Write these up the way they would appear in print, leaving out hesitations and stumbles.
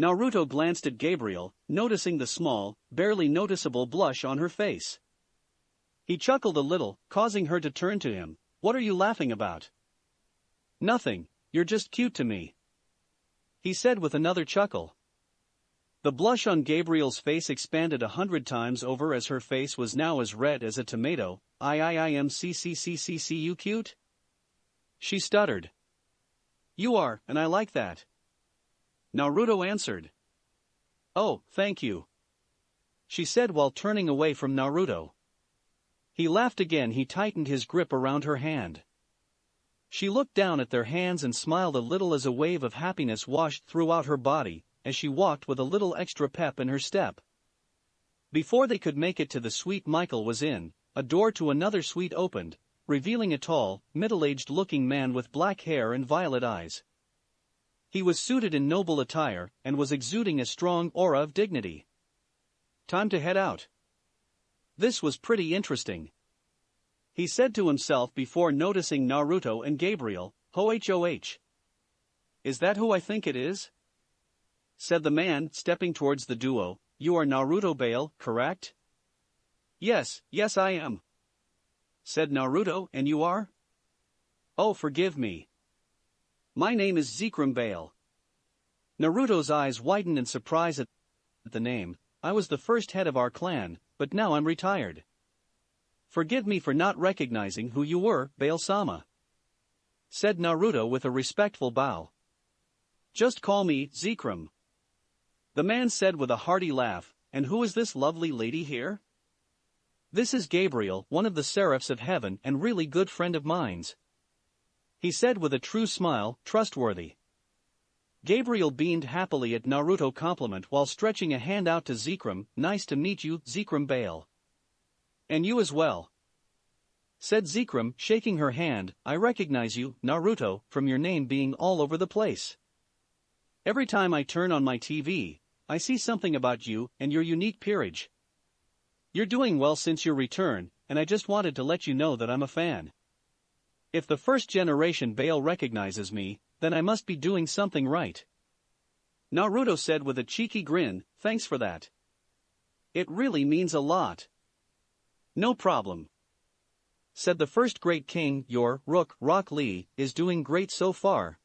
Naruto glanced at Gabriel, noticing the small, barely noticeable blush on her face. He chuckled a little, causing her to turn to him. "What are you laughing about?" "Nothing, you're just cute to me," he said with another chuckle. The blush on Gabriel's face expanded 100 times over as her face was now as red as a tomato. You cute?" she stuttered. "You are, and I like that," Naruto answered. "Oh, thank you," she said while turning away from Naruto. He laughed again. He tightened his grip around her hand. She looked down at their hands and smiled a little as a wave of happiness washed throughout her body, as she walked with a little extra pep in her step. Before they could make it to the suite Michael was in, a door to another suite opened, revealing a tall, middle-aged-looking man with black hair and violet eyes. He was suited in noble attire, and was exuding a strong aura of dignity. "Time to head out. This was pretty interesting," he said to himself before noticing Naruto and Gabriel. "Hoh. Is that who I think it is?" said the man, stepping towards the duo. "You are Naruto Bael, correct?" Yes, I am," said Naruto. "And you are?" "Oh, forgive me. My name is Zekram Bale." Naruto's eyes widened in surprise at the name. "I was the first head of our clan, but now I'm retired. Forgive me for not recognizing who you were, Bale-sama," said Naruto with a respectful bow. "Just call me Zekram," the man said with a hearty laugh. "And who is this lovely lady here?" "This is Gabriel, one of the seraphs of heaven and really good friend of mine's," he said with a true smile. "Trustworthy." Gabriel beamed happily at Naruto's compliment while stretching a hand out to Zekram. "Nice to meet you, Zekram Bale." "And you as well," said Zekram, shaking her hand. "I recognize you, Naruto, from your name being all over the place. Every time I turn on my TV, I see something about you and your unique peerage. You're doing well since your return, and I just wanted to let you know that I'm a fan. If the first generation Bale recognizes me, then I must be doing something right." Naruto said with a cheeky grin. "Thanks for that. It really means a lot." "No problem," said the first great king. "Your Rock Lee is doing great so far.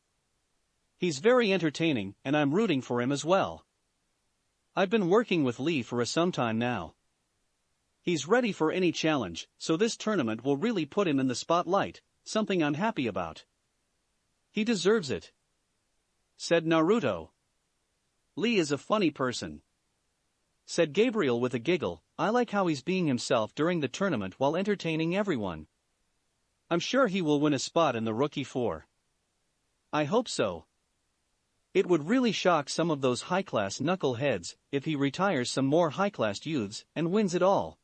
He's very entertaining, and I'm rooting for him as well. I've been working with Lee for some time now. He's ready for any challenge, so this tournament will really put him in the spotlight, something I'm happy about." "He deserves it," said Naruto. "Lee is a funny person," said Gabriel with a giggle. "I like how he's being himself during the tournament while entertaining everyone. I'm sure he will win a spot in the Rookie 4. I hope so. It would really shock some of those high-class knuckleheads if he retires some more high-class youths and wins it all,"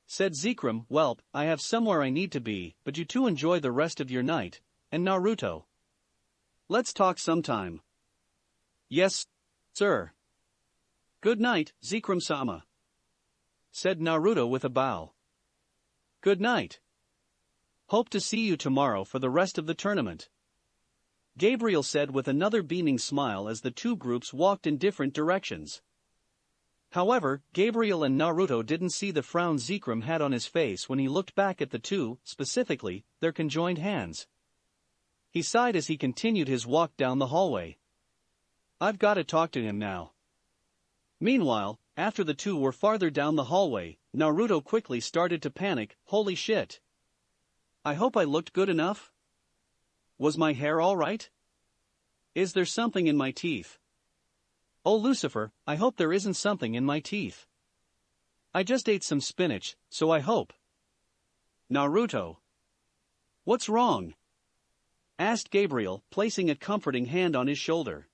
said Zekram. "Welp, I have somewhere I need to be, but you two enjoy the rest of your night, and Naruto, let's talk sometime." "Yes, sir." "Good night, Zekram-sama," said Naruto with a bow. "Good night. Hope to see you tomorrow for the rest of the tournament," Gabriel said with another beaming smile as the two groups walked in different directions. However, Gabriel and Naruto didn't see the frown Zekram had on his face when he looked back at the two, specifically, their conjoined hands. He sighed as he continued his walk down the hallway. "I've got to talk to him now." Meanwhile, after the two were farther down the hallway, Naruto quickly started to panic. "Holy shit. I hope I looked good enough? Was my hair all right? Is there something in my teeth? Oh Lucifer, I hope there isn't something in my teeth. I just ate some spinach, so I hope." "Naruto. What's wrong?" asked Gabriel, placing a comforting hand on his shoulder.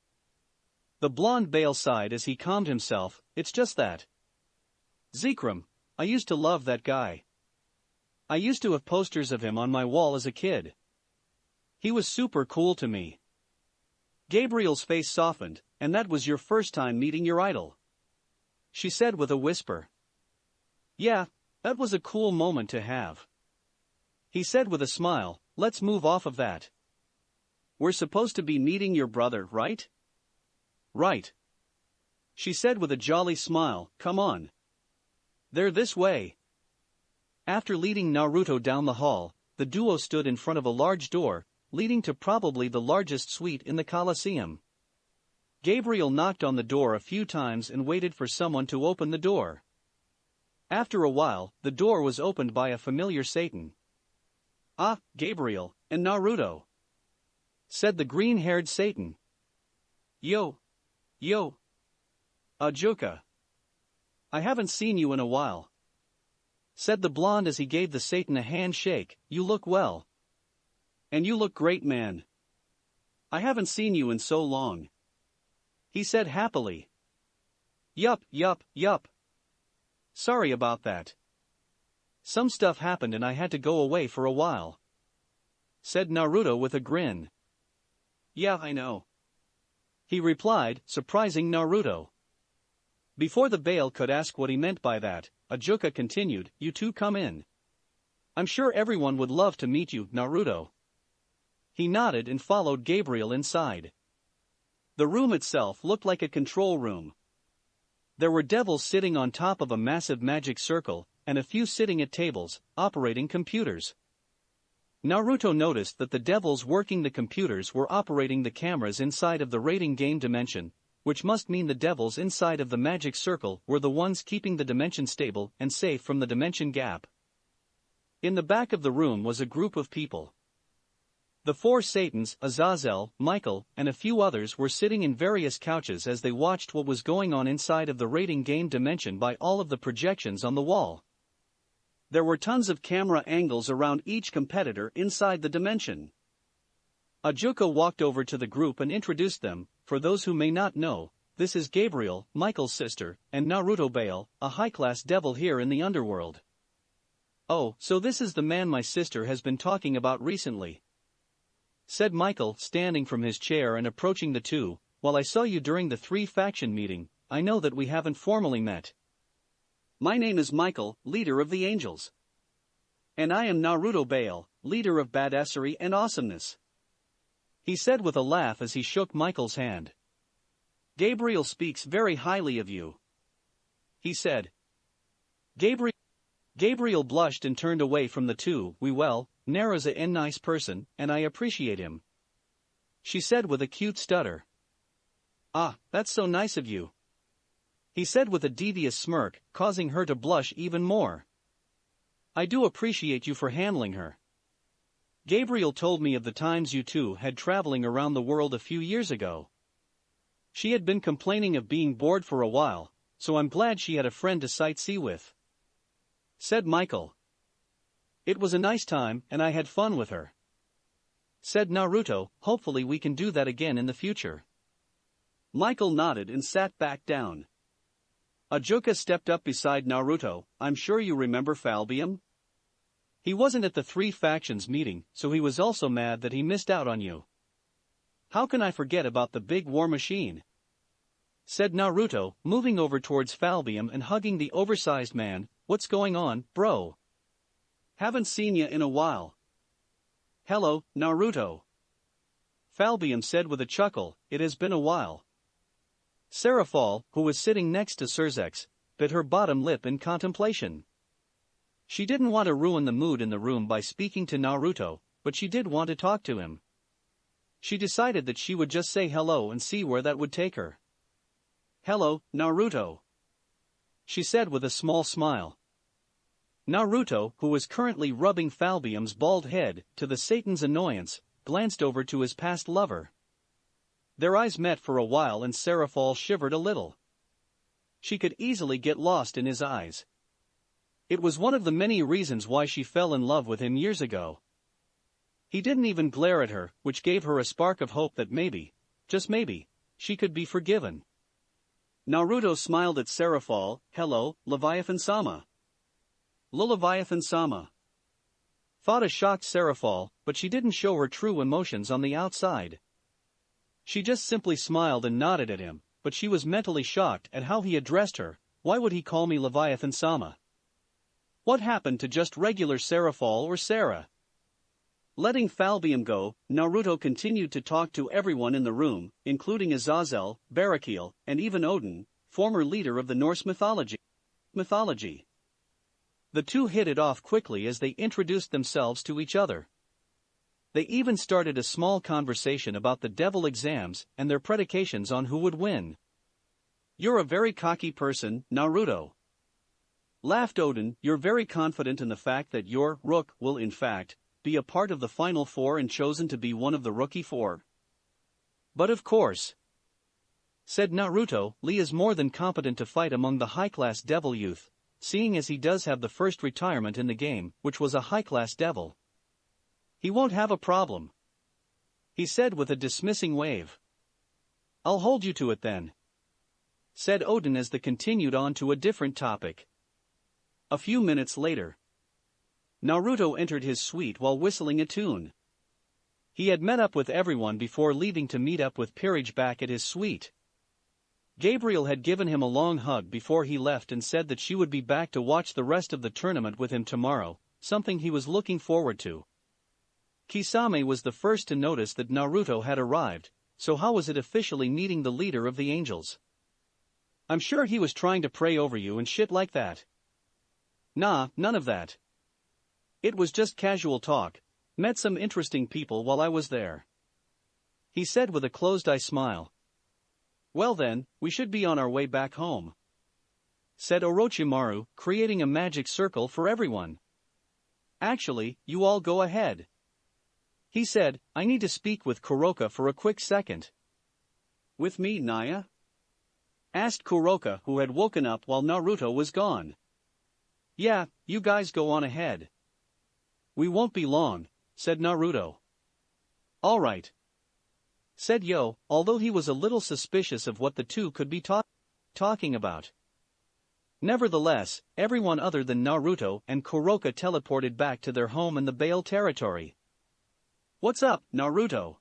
The blonde Bale sighed as he calmed himself. "It's just that. Zekram, I used to love that guy. I used to have posters of him on my wall as a kid. He was super cool to me." Gabriel's face softened. "And that was your first time meeting your idol?" she said with a whisper. "Yeah, that was a cool moment to have," he said with a smile. "Let's move off of that. We're supposed to be meeting your brother, right?" "Right. she said with a jolly smile, come on. They're this way. After leading Naruto down the hall, the duo stood in front of a large door, leading to probably the largest suite in the Coliseum. Gabriel knocked on the door a few times and waited for someone to open the door. After a while, the door was opened by a familiar Satan. Ah, Gabriel, and Naruto, said the green-haired Satan. Yo. Ajuka. I haven't seen you in a while, said the blonde as he gave the Satan a handshake. You look well. And you look great, man. I haven't seen you in so long, he said happily. Yup. Sorry about that. Some stuff happened and I had to go away for a while, said Naruto with a grin. Yeah, I know, he replied, surprising Naruto. Before the Bael could ask what he meant by that, Ajuka continued, you two come in. I'm sure everyone would love to meet you, Naruto. He nodded and followed Gabriel inside. The room itself looked like a control room. There were devils sitting on top of a massive magic circle, and a few sitting at tables, operating computers. Naruto noticed that the devils working the computers were operating the cameras inside of the rating game dimension, which must mean the devils inside of the magic circle were the ones keeping the dimension stable and safe from the dimension gap. In the back of the room was a group of people. The four Satans, Azazel, Michael, and a few others were sitting in various couches as they watched what was going on inside of the rating game dimension by all of the projections on the wall. There were tons of camera angles around each competitor inside the dimension. Ajuka walked over to the group and introduced them. For those who may not know, this is Gabriel, Michael's sister, and Naruto Bael, a high-class devil here in the underworld. Oh, so this is the man my sister has been talking about recently, said Michael, standing from his chair and approaching the two. While I saw you during the 3-faction meeting, I know that we haven't formally met. My name is Michael, leader of the Angels. And I am Naruto Bael, leader of badassery and awesomeness, he said with a laugh as he shook Michael's hand. Gabriel speaks very highly of you, he said. Gabriel blushed and turned away from the two. Nara's a nice person, and I appreciate him, she said with a cute stutter. Ah, that's so nice of you, he said with a devious smirk, causing her to blush even more. I do appreciate you for handling her. Gabriel told me of the times you two had traveling around the world a few years ago. She had been complaining of being bored for a while, so I'm glad she had a friend to sightsee with, said Michael. It was a nice time and I had fun with her, said Naruto. Hopefully we can do that again in the future. Michael nodded and sat back down. Ajuka stepped up beside Naruto. I'm sure you remember Falbium? He wasn't at the 3-factions meeting, so he was also mad that he missed out on you. How can I forget about the big war machine? Said Naruto, moving over towards Falbium and hugging the oversized man. What's going on, bro? Haven't seen ya in a while. Hello, Naruto, Falbium said with a chuckle. It has been a while. Serafal, who was sitting next to Serorg, bit her bottom lip in contemplation. She didn't want to ruin the mood in the room by speaking to Naruto, but she did want to talk to him. She decided that she would just say hello and see where that would take her. Hello, Naruto, she said with a small smile. Naruto, who was currently rubbing Falbium's bald head, to the Satan's annoyance, glanced over to his past lover. Their eyes met for a while and Serafal shivered a little. She could easily get lost in his eyes. It was one of the many reasons why she fell in love with him years ago. He didn't even glare at her, which gave her a spark of hope that maybe, just maybe, she could be forgiven. Naruto smiled at Serafal. Hello, Leviathan-sama. Leviathan-sama. Thought shocked Serafal, but she didn't show her true emotions on the outside. She just simply smiled and nodded at him, but she was mentally shocked at how he addressed her. Why would he call me Leviathan-sama? What happened to just regular Serafal or Sarah? Letting Falbium go, Naruto continued to talk to everyone in the room, including Azazel, Barakiel, and even Odin. former leader of the Norse mythology. The two hit it off quickly as they introduced themselves to each other. They even started a small conversation about the devil exams and their predications on who would win. "You're a very cocky person, Naruto," laughed Odin. "You're very confident in the fact that your rook will in fact be a part of the final four and chosen to be one of the rookie four." "But of course," said Naruto, "Lee is more than competent to fight among the high-class devil youth, seeing as he does have the first retirement in the game, which was a high-class devil. He won't have a problem," he said with a dismissing wave. "I'll hold you to it then," said Odin as they continued on to a different topic. A few minutes later, Naruto entered his suite while whistling a tune. He had met up with everyone before leaving to meet up with Peerage back at his suite. Gabriel had given him a long hug before he left and said that she would be back to watch the rest of the tournament with him tomorrow, something he was looking forward to. Kisame was the first to notice that Naruto had arrived, so how was it officially meeting the leader of the angels? "I'm sure he was trying to pray over you and shit like that." "Nah, none of that. It was just casual talk, met some interesting people while I was there," he said with a closed-eye smile. "Well then, we should be on our way back home," said Orochimaru, creating a magic circle for everyone. "Actually, you all go ahead," he said. "I need to speak with Kuroka for a quick second." "With me, Naya?" asked Kuroka, who had woken up while Naruto was gone. "Yeah, you guys go on ahead. We won't be long," said Naruto. "All right," said Yo, although he was a little suspicious of what the two could be talking about. Nevertheless, everyone other than Naruto and Kuroka teleported back to their home in the Bale territory. "What's up, Naruto?"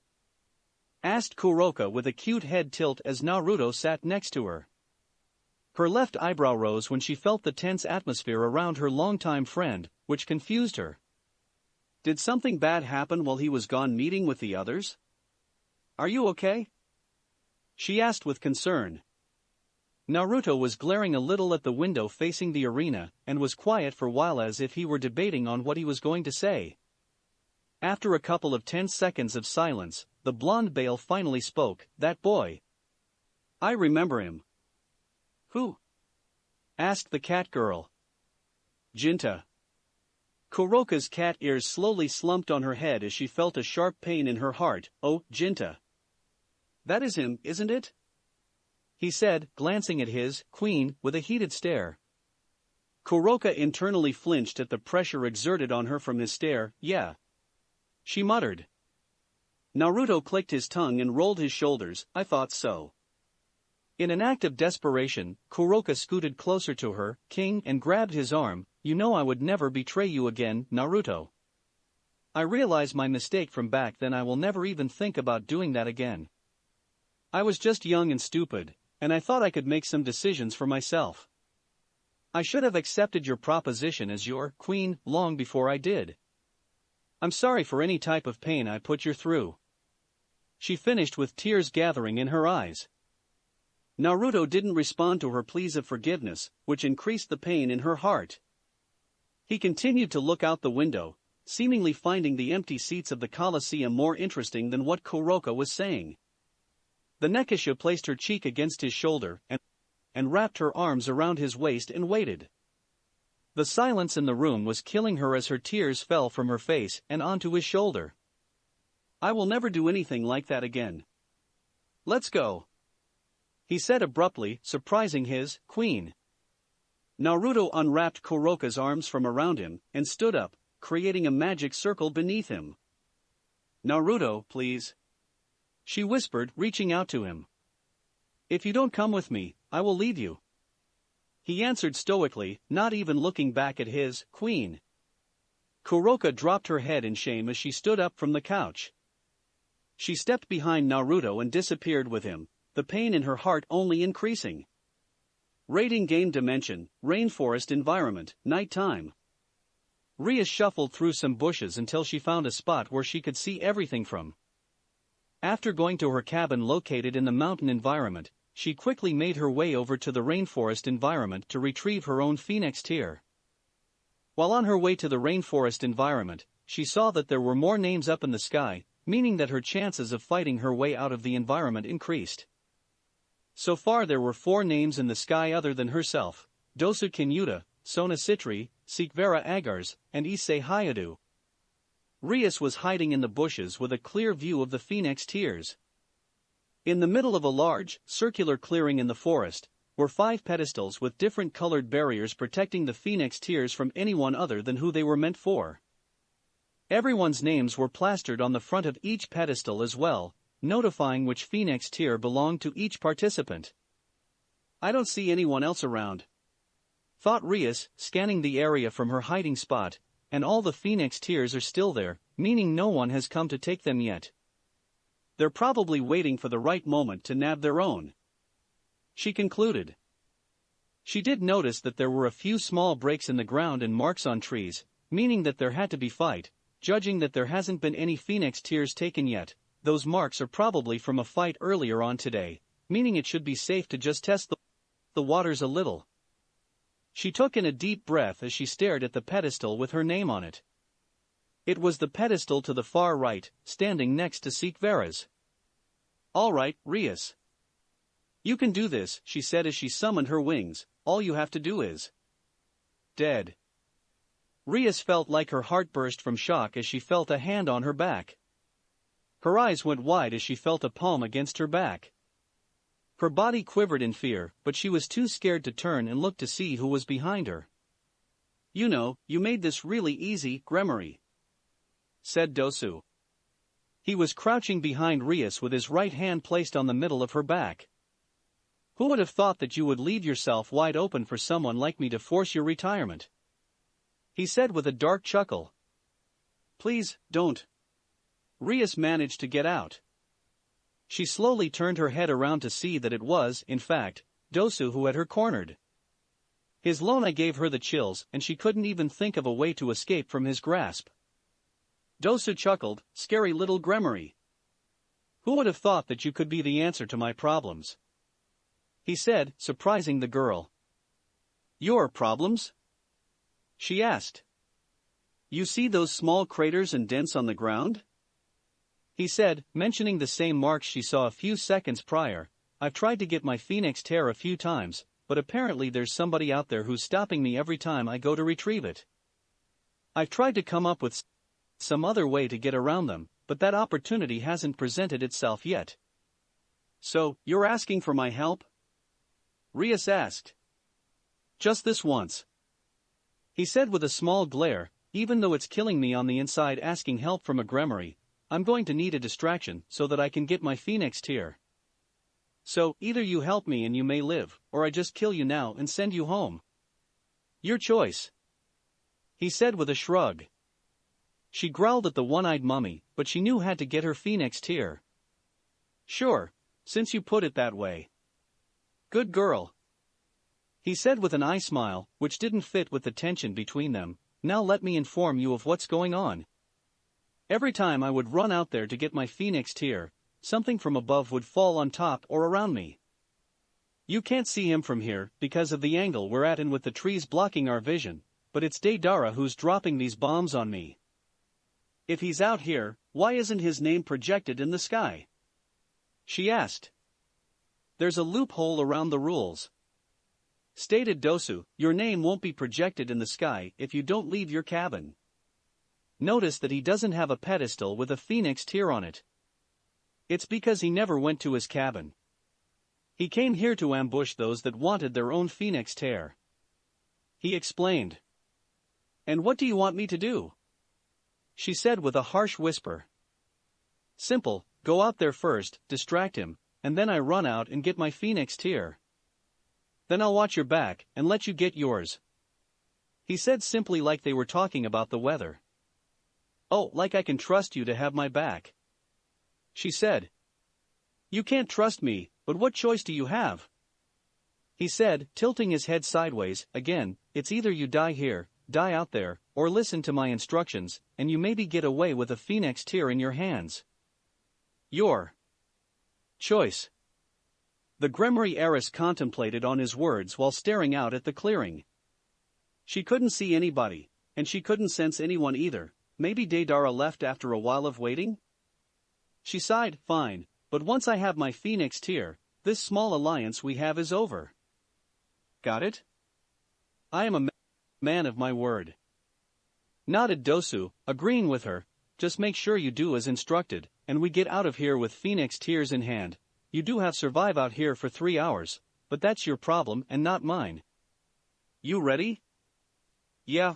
asked Kuroka with a cute head tilt as Naruto sat next to her. Her left eyebrow rose when she felt the tense atmosphere around her longtime friend, which confused her. "Did something bad happen while he was gone meeting with the others? Are you okay?" she asked with concern. Naruto was glaring a little at the window facing the arena and was quiet for a while as if he were debating on what he was going to say. After a couple of tense seconds of silence, the blonde Bale finally spoke. "That boy. I remember him." "Who?" asked the cat girl. "Ginta." Kuroka's cat ears slowly slumped on her head as she felt a sharp pain in her heart. "Oh, Ginta. That is him, isn't it?" he said, glancing at his queen with a heated stare. Kuroka internally flinched at the pressure exerted on her from his stare. "Yeah," she muttered. Naruto clicked his tongue and rolled his shoulders. "I thought so." In an act of desperation, Kuroka scooted closer to her, king, and grabbed his arm. "You know I would never betray you again, Naruto. I realize my mistake from back then. I will never even think about doing that again. I was just young and stupid, and I thought I could make some decisions for myself. I should have accepted your proposition as your queen long before I did. I'm sorry for any type of pain I put you through." She finished with tears gathering in her eyes. Naruto didn't respond to her pleas of forgiveness, which increased the pain in her heart. He continued to look out the window, seemingly finding the empty seats of the Coliseum more interesting than what Kuroka was saying. The Nekisha placed her cheek against his shoulder and wrapped her arms around his waist and waited. The silence in the room was killing her as her tears fell from her face and onto his shoulder. "I will never do anything like that again. Let's go," he said abruptly, surprising his queen. Naruto unwrapped Kuroka's arms from around him and stood up, creating a magic circle beneath him. "Naruto, please," she whispered, reaching out to him. "If you don't come with me, I will leave you," he answered stoically, not even looking back at his queen. Kuroka dropped her head in shame as she stood up from the couch. She stepped behind Naruto and disappeared with him, the pain in her heart only increasing. Rating game dimension, rainforest environment, nighttime. Rias shuffled through some bushes until she found a spot where she could see everything from. After going to her cabin located in the mountain environment, she quickly made her way over to the rainforest environment to retrieve her own phoenix tear. While on her way to the rainforest environment, she saw that there were more names up in the sky, meaning that her chances of fighting her way out of the environment increased. So far there were 4 names in the sky other than herself: Dosu Kinyuta, Sona Sitri, Sikh Vera Agars, and Issei Hayadu. Rias was hiding in the bushes with a clear view of the phoenix tears. In the middle of a large, circular clearing in the forest, were 5 pedestals with different colored barriers protecting the phoenix tears from anyone other than who they were meant for. Everyone's names were plastered on the front of each pedestal as well, notifying which phoenix tear belonged to each participant. "I don't see anyone else around," thought Rias, scanning the area from her hiding spot, "and all the phoenix tears are still there, meaning no one has come to take them yet. They're probably waiting for the right moment to nab their own," she concluded. She did notice that there were a few small breaks in the ground and marks on trees, meaning that there had to be fight. Judging that there hasn't been any phoenix tears taken yet, those marks are probably from a fight earlier on today, meaning it should be safe to just test the waters a little. She took in a deep breath as she stared at the pedestal with her name on it. It was the pedestal to the far right, standing next to Sikh Vera's. "All right, Rias. You can do this," she said as she summoned her wings. "All you have to do is..." Dead. Rias felt like her heart burst from shock as she felt a hand on her back. Her eyes went wide as she felt a palm against her back. Her body quivered in fear, but she was too scared to turn and look to see who was behind her. "You know, you made this really easy, Gremory," said Dosu. He was crouching behind Rias with his right hand placed on the middle of her back. "Who would have thought that you would leave yourself wide open for someone like me to force your retirement?" he said with a dark chuckle. "Please, don't." Rias managed to get out. She slowly turned her head around to see that it was, in fact, Dosu who had her cornered. His Lona gave her the chills and she couldn't even think of a way to escape from his grasp. Dosu chuckled, "Scary little Gremory. Who would have thought that you could be the answer to my problems?" he said, surprising the girl. "Your problems?" she asked. "You see those small craters and dents on the ground?" he said, mentioning the same marks she saw a few seconds prior. "I've tried to get my phoenix tear a few times, but apparently there's somebody out there who's stopping me every time I go to retrieve it. I've tried to come up with some other way to get around them, but that opportunity hasn't presented itself yet." "So, you're asking for my help?" Rias asked. "Just this once," he said with a small glare. "Even though it's killing me on the inside asking help from a Gremory, I'm going to need a distraction so that I can get my phoenix tear. So, either you help me and you may live, or I just kill you now and send you home. Your choice," he said with a shrug. She growled at the one-eyed mummy, but she knew how to get her phoenix tear. "Sure, since you put it that way. Good girl," he said with an eye smile, which didn't fit with the tension between them. "Now let me inform you of what's going on. Every time I would run out there to get my phoenix tear, something from above would fall on top or around me. You can't see him from here because of the angle we're at and with the trees blocking our vision, but it's Deidara who's dropping these bombs on me. If he's out here, why isn't his name projected in the sky?" she asked. "There's a loophole around the rules," stated Dosu. "Your name won't be projected in the sky if you don't leave your cabin." Notice that he doesn't have a pedestal with a phoenix tear on it. It's because he never went to his cabin. He came here to ambush those that wanted their own phoenix tear, he explained. "And what do you want me to do?" she said with a harsh whisper. "Simple, go out there first, distract him, and then I run out and get my phoenix tear. Then I'll watch your back and let you get yours," he said simply, like they were talking about the weather. "Oh, like I can trust you to have my back," she said. "You can't trust me, but what choice do you have?" he said, tilting his head sideways. "Again, it's either you die here, die out there, or listen to my instructions, and you maybe get away with a phoenix tear in your hands. Your choice." The Grimoire heiress contemplated on his words while staring out at the clearing. She couldn't see anybody, and she couldn't sense anyone either. Maybe Deidara left after a while of waiting? She sighed, fine, but once I have my phoenix tear, this small alliance we have is over. Got it? I am a man of my word. Nodded Dosu, agreeing with her. Just make sure you do as instructed, and we get out of here with phoenix tears in hand. You do have survive out here for 3 hours, but that's your problem and not mine. You ready? Yeah.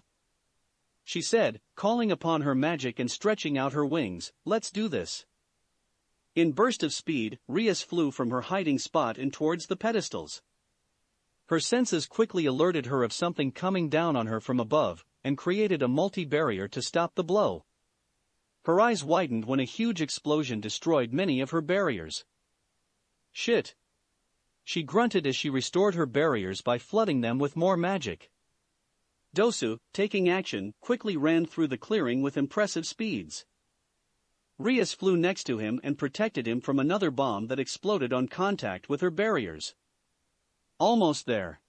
She said, calling upon her magic and stretching out her wings. Let's do this. In burst of speed, Rias flew from her hiding spot and towards the pedestals. Her senses quickly alerted her of something coming down on her from above, and created a multi-barrier to stop the blow. Her eyes widened when a huge explosion destroyed many of her barriers. Shit! She grunted as she restored her barriers by flooding them with more magic. Dosu, taking action, quickly ran through the clearing with impressive speeds. Rias flew next to him and protected him from another bomb that exploded on contact with her barriers. Almost there!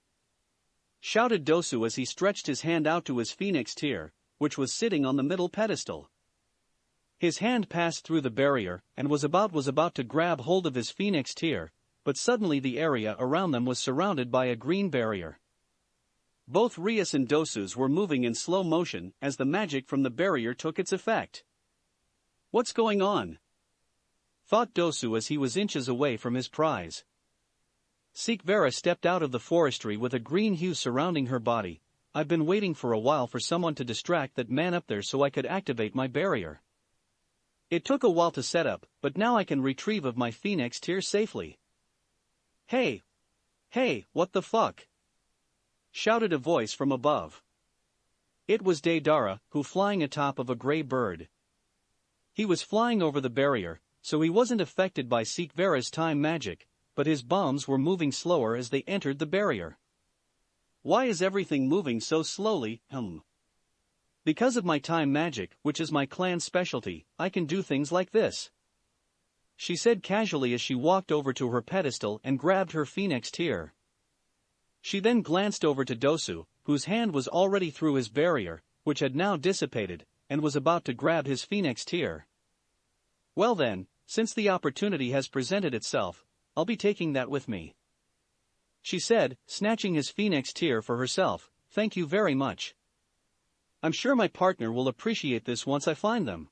Shouted Dosu as he stretched his hand out to his phoenix tear, which was sitting on the middle pedestal. His hand passed through the barrier and was about to grab hold of his phoenix tear, but suddenly the area around them was surrounded by a green barrier. Both Rias and Dosu's were moving in slow motion as the magic from the barrier took its effect. What's going on? Thought Dosu as he was inches away from his prize. Sikh Vera stepped out of the forestry with a green hue surrounding her body. I've been waiting for a while for someone to distract that man up there so I could activate my barrier. It took a while to set up, but now I can retrieve of my phoenix tear safely. Hey! Hey, what the fuck? Shouted a voice from above. It was Deidara, who flying atop of a gray bird. He was flying over the barrier, so he wasn't affected by Sikh Vera's time magic, but his bombs were moving slower as they entered the barrier. Why is everything moving so slowly? Because of my time magic, which is my clan's specialty, I can do things like this. She said casually as she walked over to her pedestal and grabbed her phoenix tear. She then glanced over to Dosu, whose hand was already through his barrier, which had now dissipated, and was about to grab his phoenix tear. Well then, since the opportunity has presented itself, I'll be taking that with me. She said, snatching his phoenix tear for herself. Thank you very much. I'm sure my partner will appreciate this once I find them.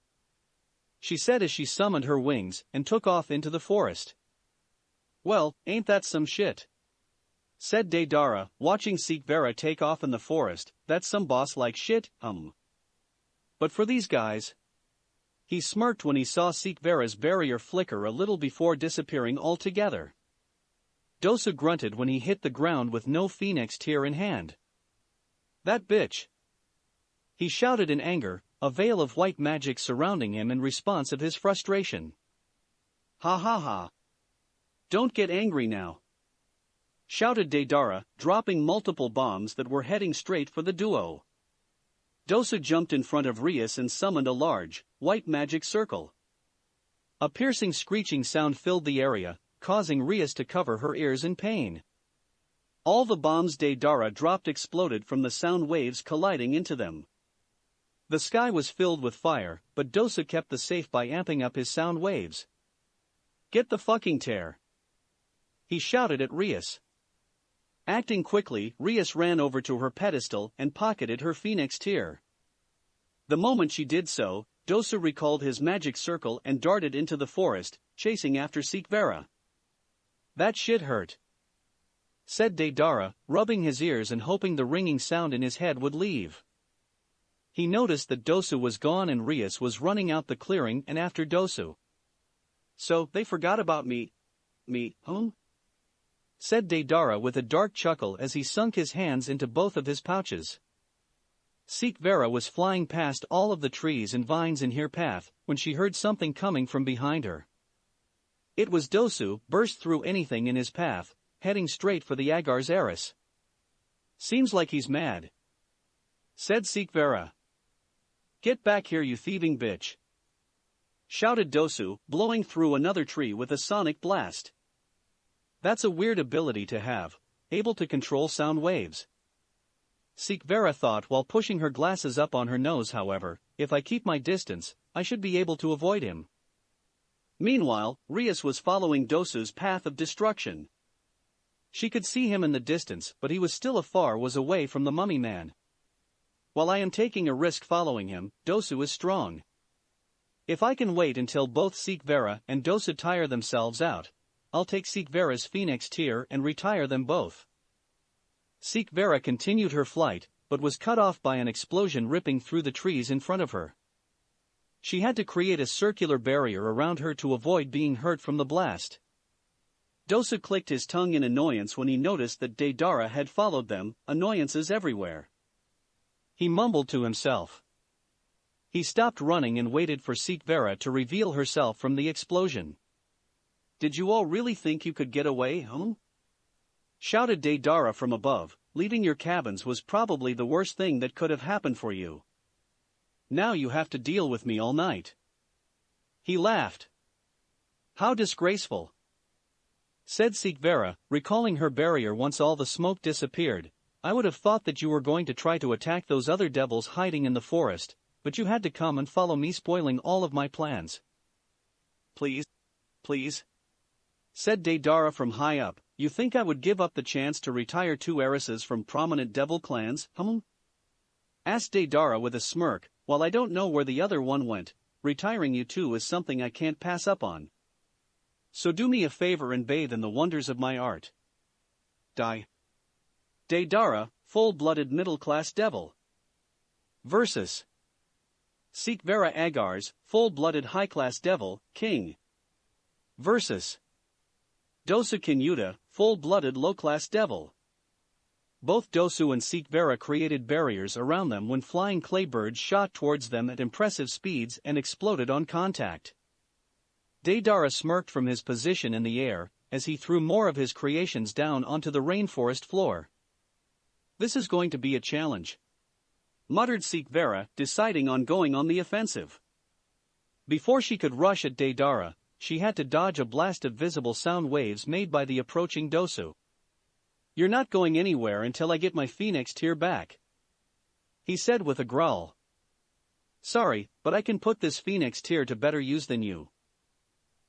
She said as she summoned her wings and took off into the forest. Well, ain't that some shit? Said Deidara, watching Sikh Vera take off in the forest. That's some boss-like shit, But for these guys... He smirked when he saw Sikh Vera's barrier flicker a little before disappearing altogether. Dosu grunted when he hit the ground with no phoenix tear in hand. That bitch! He shouted in anger, a veil of white magic surrounding him in response of his frustration. Ha ha ha! Don't get angry now! Shouted Deidara, dropping multiple bombs that were heading straight for the duo. Dosu jumped in front of Rias and summoned a large, white magic circle. A piercing screeching sound filled the area, causing Rias to cover her ears in pain. All the bombs Deidara dropped exploded from the sound waves colliding into them. The sky was filled with fire, but Dosu kept the safe by amping up his sound waves. Get the fucking tear! He shouted at Rias. Acting quickly, Rias ran over to her pedestal and pocketed her phoenix tear. The moment she did so, Dosu recalled his magic circle and darted into the forest, chasing after Sikh Vera. That shit hurt, said Deidara, rubbing his ears and hoping the ringing sound in his head would leave. He noticed that Dosu was gone and Rias was running out the clearing and after Dosu. So, they forgot about me, said Deidara with a dark chuckle as he sunk his hands into both of his pouches. Sikh Vera was flying past all of the trees and vines in her path when she heard something coming from behind her. It was Dosu, burst through anything in his path, heading straight for the Agar's heiress. Seems like he's mad, said Sikh Vera. Get back here, you thieving bitch! Shouted Dosu, blowing through another tree with a sonic blast. That's a weird ability to have, able to control sound waves. Sikh Vera thought while pushing her glasses up on her nose. However, if I keep my distance, I should be able to avoid him. Meanwhile, Rias was following Dosu's path of destruction. She could see him in the distance, but he was still was away from the mummy man. While I am taking a risk following him, Dosu is strong. If I can wait until both Sikh Vera and Dosu tire themselves out, I'll take Sikh Vera's phoenix tear and retire them both. Sikh Vera continued her flight, but was cut off by an explosion ripping through the trees in front of her. She had to create a circular barrier around her to avoid being hurt from the blast. Dosu clicked his tongue in annoyance when he noticed that Deidara had followed them, annoyances everywhere. He mumbled to himself. He stopped running and waited for Sikh Vera to reveal herself from the explosion. "Did you all really think you could get away, shouted Deidara from above. "Leaving your cabins was probably the worst thing that could have happened for you. Now you have to deal with me all night." He laughed. "How disgraceful," said Sikh Vera, recalling her barrier once all the smoke disappeared. "I would have thought that you were going to try to attack those other devils hiding in the forest, but you had to come and follow me, spoiling all of my plans." Please, said Deidara from high up. "You think I would give up the chance to retire 2 heiresses from prominent devil clans, asked Deidara with a smirk. "While I don't know where the other one went, retiring you 2 is something I can't pass up on. So do me a favor and bathe in the wonders of my art." Deidara, full-blooded middle-class devil. Versus Sikh Vera Agars, full-blooded high-class devil, king. Versus Dosu Kinyuta, full-blooded low-class devil. Both Dosu and Sikh Vera created barriers around them when flying clay birds shot towards them at impressive speeds and exploded on contact. Deidara smirked from his position in the air as he threw more of his creations down onto the rainforest floor. "This is going to be a challenge," muttered Sikh Vera, deciding on going on the offensive. Before she could rush at Deidara, she had to dodge a blast of visible sound waves made by the approaching Dosu. "You're not going anywhere until I get my phoenix tear back," he said with a growl. "Sorry, but I can put this phoenix tear to better use than you,"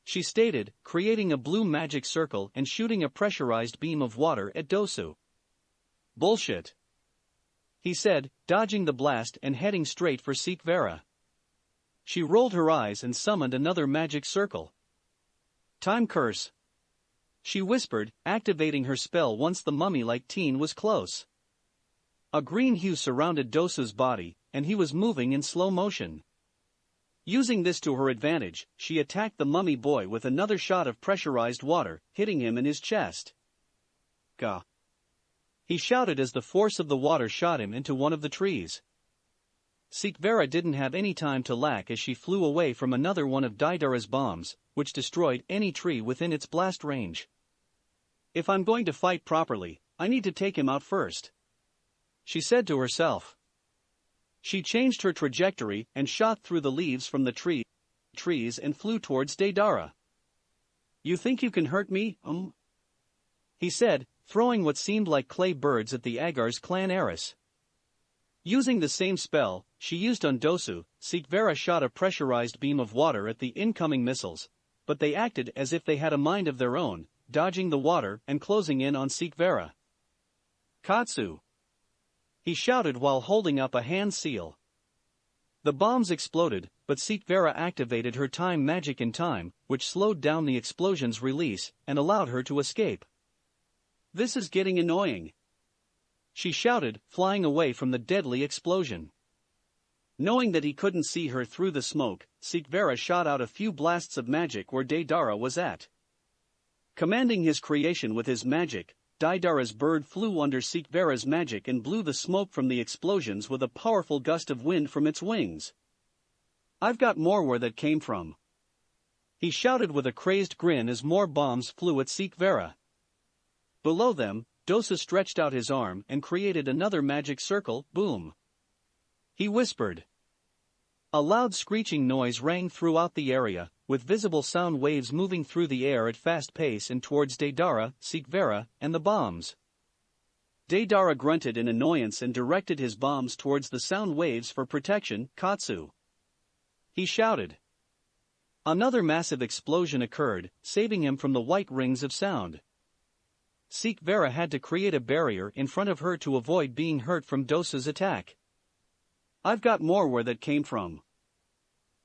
she stated, creating a blue magic circle and shooting a pressurized beam of water at Dosu. "Bullshit," he said, dodging the blast and heading straight for Sikh Vera. She rolled her eyes and summoned another magic circle. "Time curse," she whispered, activating her spell once the mummy-like teen was close. A green hue surrounded Dosu's body, and he was moving in slow motion. Using this to her advantage, she attacked the mummy boy with another shot of pressurized water, hitting him in his chest. "Gah!" he shouted as the force of the water shot him into one of the trees. Sikh Vera didn't have any time to lack as she flew away from another one of Deidara's bombs, which destroyed any tree within its blast range. "If I'm going to fight properly, I need to take him out first," she said to herself. She changed her trajectory and shot through the leaves from the trees and flew towards Deidara. "You think you can hurt me, he said, throwing what seemed like clay birds at the Agar's clan heiress. Using the same spell she used on Dosu, Sikh Vera shot a pressurized beam of water at the incoming missiles, but they acted as if they had a mind of their own, dodging the water and closing in on Sikh Vera. "Katsu!" he shouted while holding up a hand seal. The bombs exploded, but Sikh Vera activated her time magic in time, which slowed down the explosion's release and allowed her to escape. "This is getting annoying," she shouted, flying away from the deadly explosion. Knowing that he couldn't see her through the smoke, Sikh Vera shot out a few blasts of magic where Deidara was at. Commanding his creation with his magic, Deidara's bird flew under Sikh Vera's magic and blew the smoke from the explosions with a powerful gust of wind from its wings. "I've got more where that came from," he shouted with a crazed grin as more bombs flew at Sikh Vera. Below them, Dosu stretched out his arm and created another magic circle, boom. He whispered, A loud screeching noise rang throughout the area, with visible sound waves moving through the air at fast pace and towards Deidara, Sikh Vera, and the bombs. Deidara grunted in annoyance and directed his bombs towards the sound waves for protection. Katsu. He shouted. Another massive explosion occurred, saving him from the white rings of sound. Sikh Vera had to create a barrier in front of her to avoid being hurt from Dosu's attack. I've got more where that came from.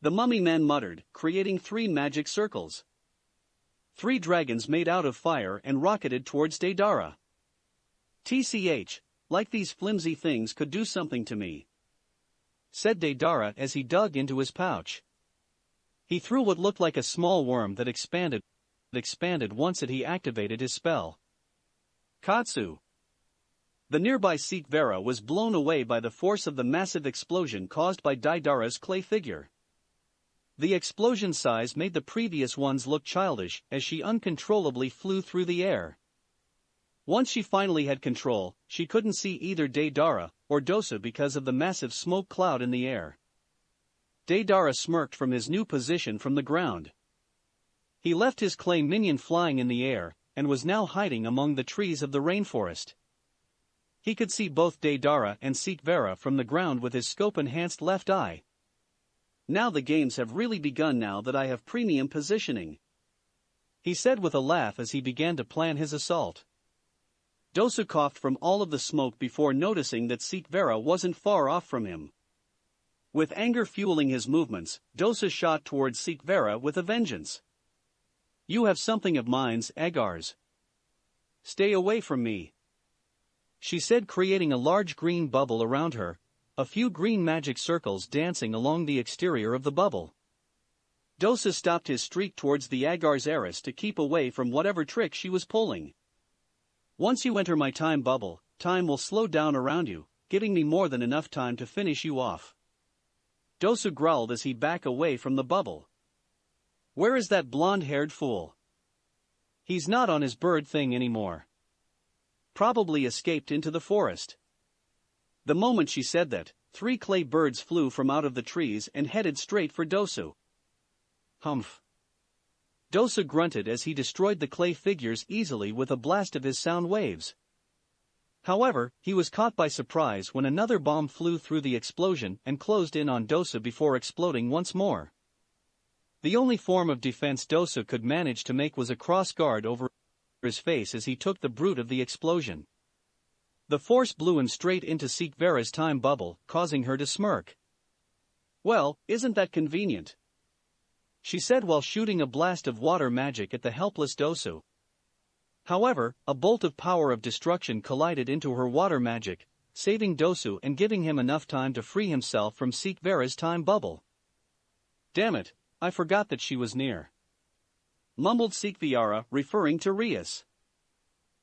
The mummy man muttered, creating 3 magic circles. 3 dragons made out of fire and rocketed towards Deidara. TCH, like these flimsy things could do something to me, said Deidara as he dug into his pouch. He threw what looked like a small worm that expanded once he activated his spell. Katsu. The nearby Sikh Vera was blown away by the force of the massive explosion caused by Deidara's clay figure. The explosion size made the previous ones look childish as she uncontrollably flew through the air. Once she finally had control, she couldn't see either Deidara or Dosu because of the massive smoke cloud in the air. Deidara smirked from his new position from the ground. He left his clay minion flying in the air and was now hiding among the trees of the rainforest. He could see both Deidara and Sikh Vera from the ground with his scope-enhanced left eye. Now the games have really begun now that I have premium positioning, he said with a laugh as he began to plan his assault. Dosu coughed from all of the smoke before noticing that Sikh Vera wasn't far off from him. With anger fueling his movements, Dosu shot towards Sikh Vera with a vengeance. You have something of mine's, Agars. Stay away from me, she said, creating a large green bubble around her, a few green magic circles dancing along the exterior of the bubble. Dosu stopped his streak towards the Agar's heiress to keep away from whatever trick she was pulling. Once you enter my time bubble, time will slow down around you, giving me more than enough time to finish you off. Dosu growled as he backed away from the bubble. Where is that blonde-haired fool? He's not on his bird thing anymore. Probably escaped into the forest. The moment she said that, 3 clay birds flew from out of the trees and headed straight for Dosu. Humph. Dosu grunted as he destroyed the clay figures easily with a blast of his sound waves. However, he was caught by surprise when another bomb flew through the explosion and closed in on Dosu before exploding once more. The only form of defense Dosu could manage to make was a cross guard over his face as he took the brunt of the explosion. The force blew him straight into Sikh Vera's time bubble, causing her to smirk. Well, isn't that convenient? She said while shooting a blast of water magic at the helpless Dosu. However, a bolt of power of destruction collided into her water magic, saving Dosu and giving him enough time to free himself from Sikh Vera's time bubble. Damn it, I forgot that she was near, mumbled Sikh Vera, referring to Rias.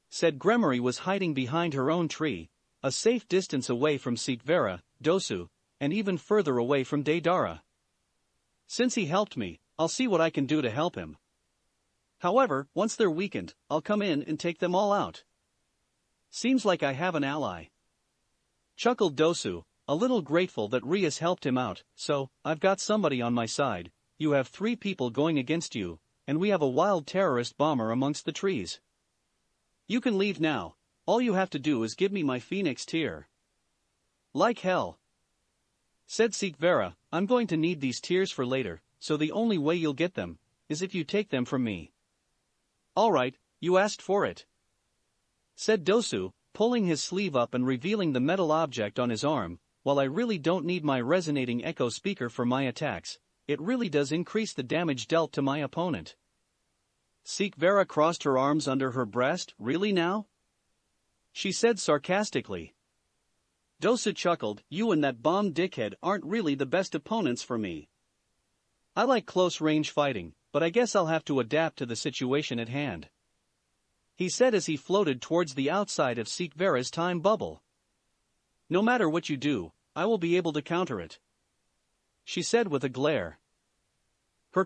Said Gremory was hiding behind her own tree, a safe distance away from Sikh Vera, Dosu, and even further away from Deidara. Since he helped me, I'll see what I can do to help him. However, once they're weakened, I'll come in and take them all out. Seems like I have an ally, chuckled Dosu, a little grateful that Rias helped him out. So, I've got somebody on my side. You have 3 people going against you, and we have a wild terrorist bomber amongst the trees. You can leave now, all you have to do is give me my phoenix tear. Like hell, said Sikh Vera, I'm going to need these tears for later, so the only way you'll get them is if you take them from me. Alright, you asked for it, said Dosu, pulling his sleeve up and revealing the metal object on his arm. While I really don't need my resonating echo speaker for my attacks, it really does increase the damage dealt to my opponent. Sikh Vera crossed her arms under her breast. Really now? She said sarcastically. Dosu chuckled, you and that bomb dickhead aren't really the best opponents for me. I like close-range fighting, but I guess I'll have to adapt to the situation at hand, he said as he floated towards the outside of Sikh Vera's time bubble. No matter what you do, I will be able to counter it, she said with a glare. Her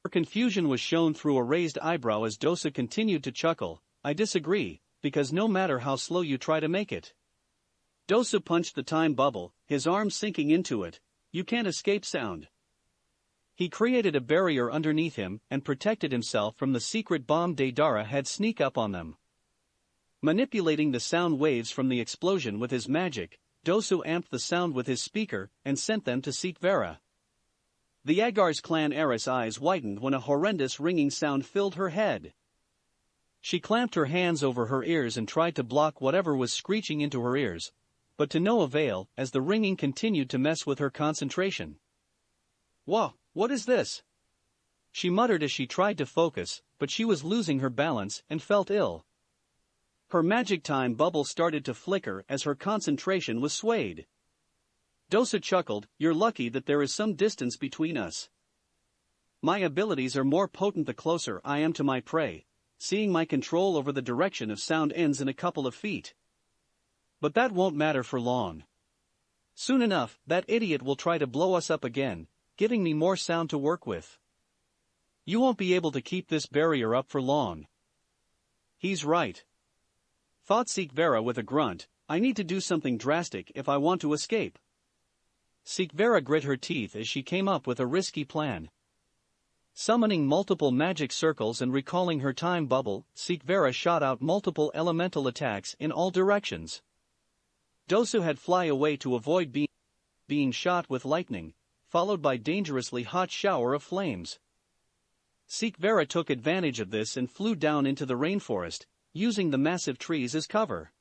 confusion was shown through a raised eyebrow as Dosu continued to chuckle. I disagree, because no matter how slow you try to make it. Dosu punched the time bubble, his arm sinking into it, You can't escape sound. He created a barrier underneath him and protected himself from the secret bomb Deidara had sneak up on them. Manipulating the sound waves from the explosion with his magic, Dosu amped the sound with his speaker and sent them to Sikh Vera. The Agar's clan heiress' eyes widened when a horrendous ringing sound filled her head. She clamped her hands over her ears and tried to block whatever was screeching into her ears, but to no avail as the ringing continued to mess with her concentration. "Whoa, what is this?" she muttered as she tried to focus, but she was losing her balance and felt ill. Her magic time bubble started to flicker as her concentration was swayed. Dosu chuckled, "You're lucky that there is some distance between us. My abilities are more potent the closer I am to my prey, seeing my control over the direction of sound ends in a couple of feet. But that won't matter for long. Soon enough, that idiot will try to blow us up again, giving me more sound to work with. You won't be able to keep this barrier up for long." "He's right," thought Sikh Vera with a grunt. "I need to do something drastic if I want to escape." Sikh Vera grit her teeth as she came up with a risky plan. Summoning multiple magic circles and recalling her time bubble, Sikh Vera shot out multiple elemental attacks in all directions. Dosu had fly away to avoid being shot with lightning, followed by dangerously hot shower of flames. Sikh Vera took advantage of this and flew down into the rainforest, using the massive trees as cover.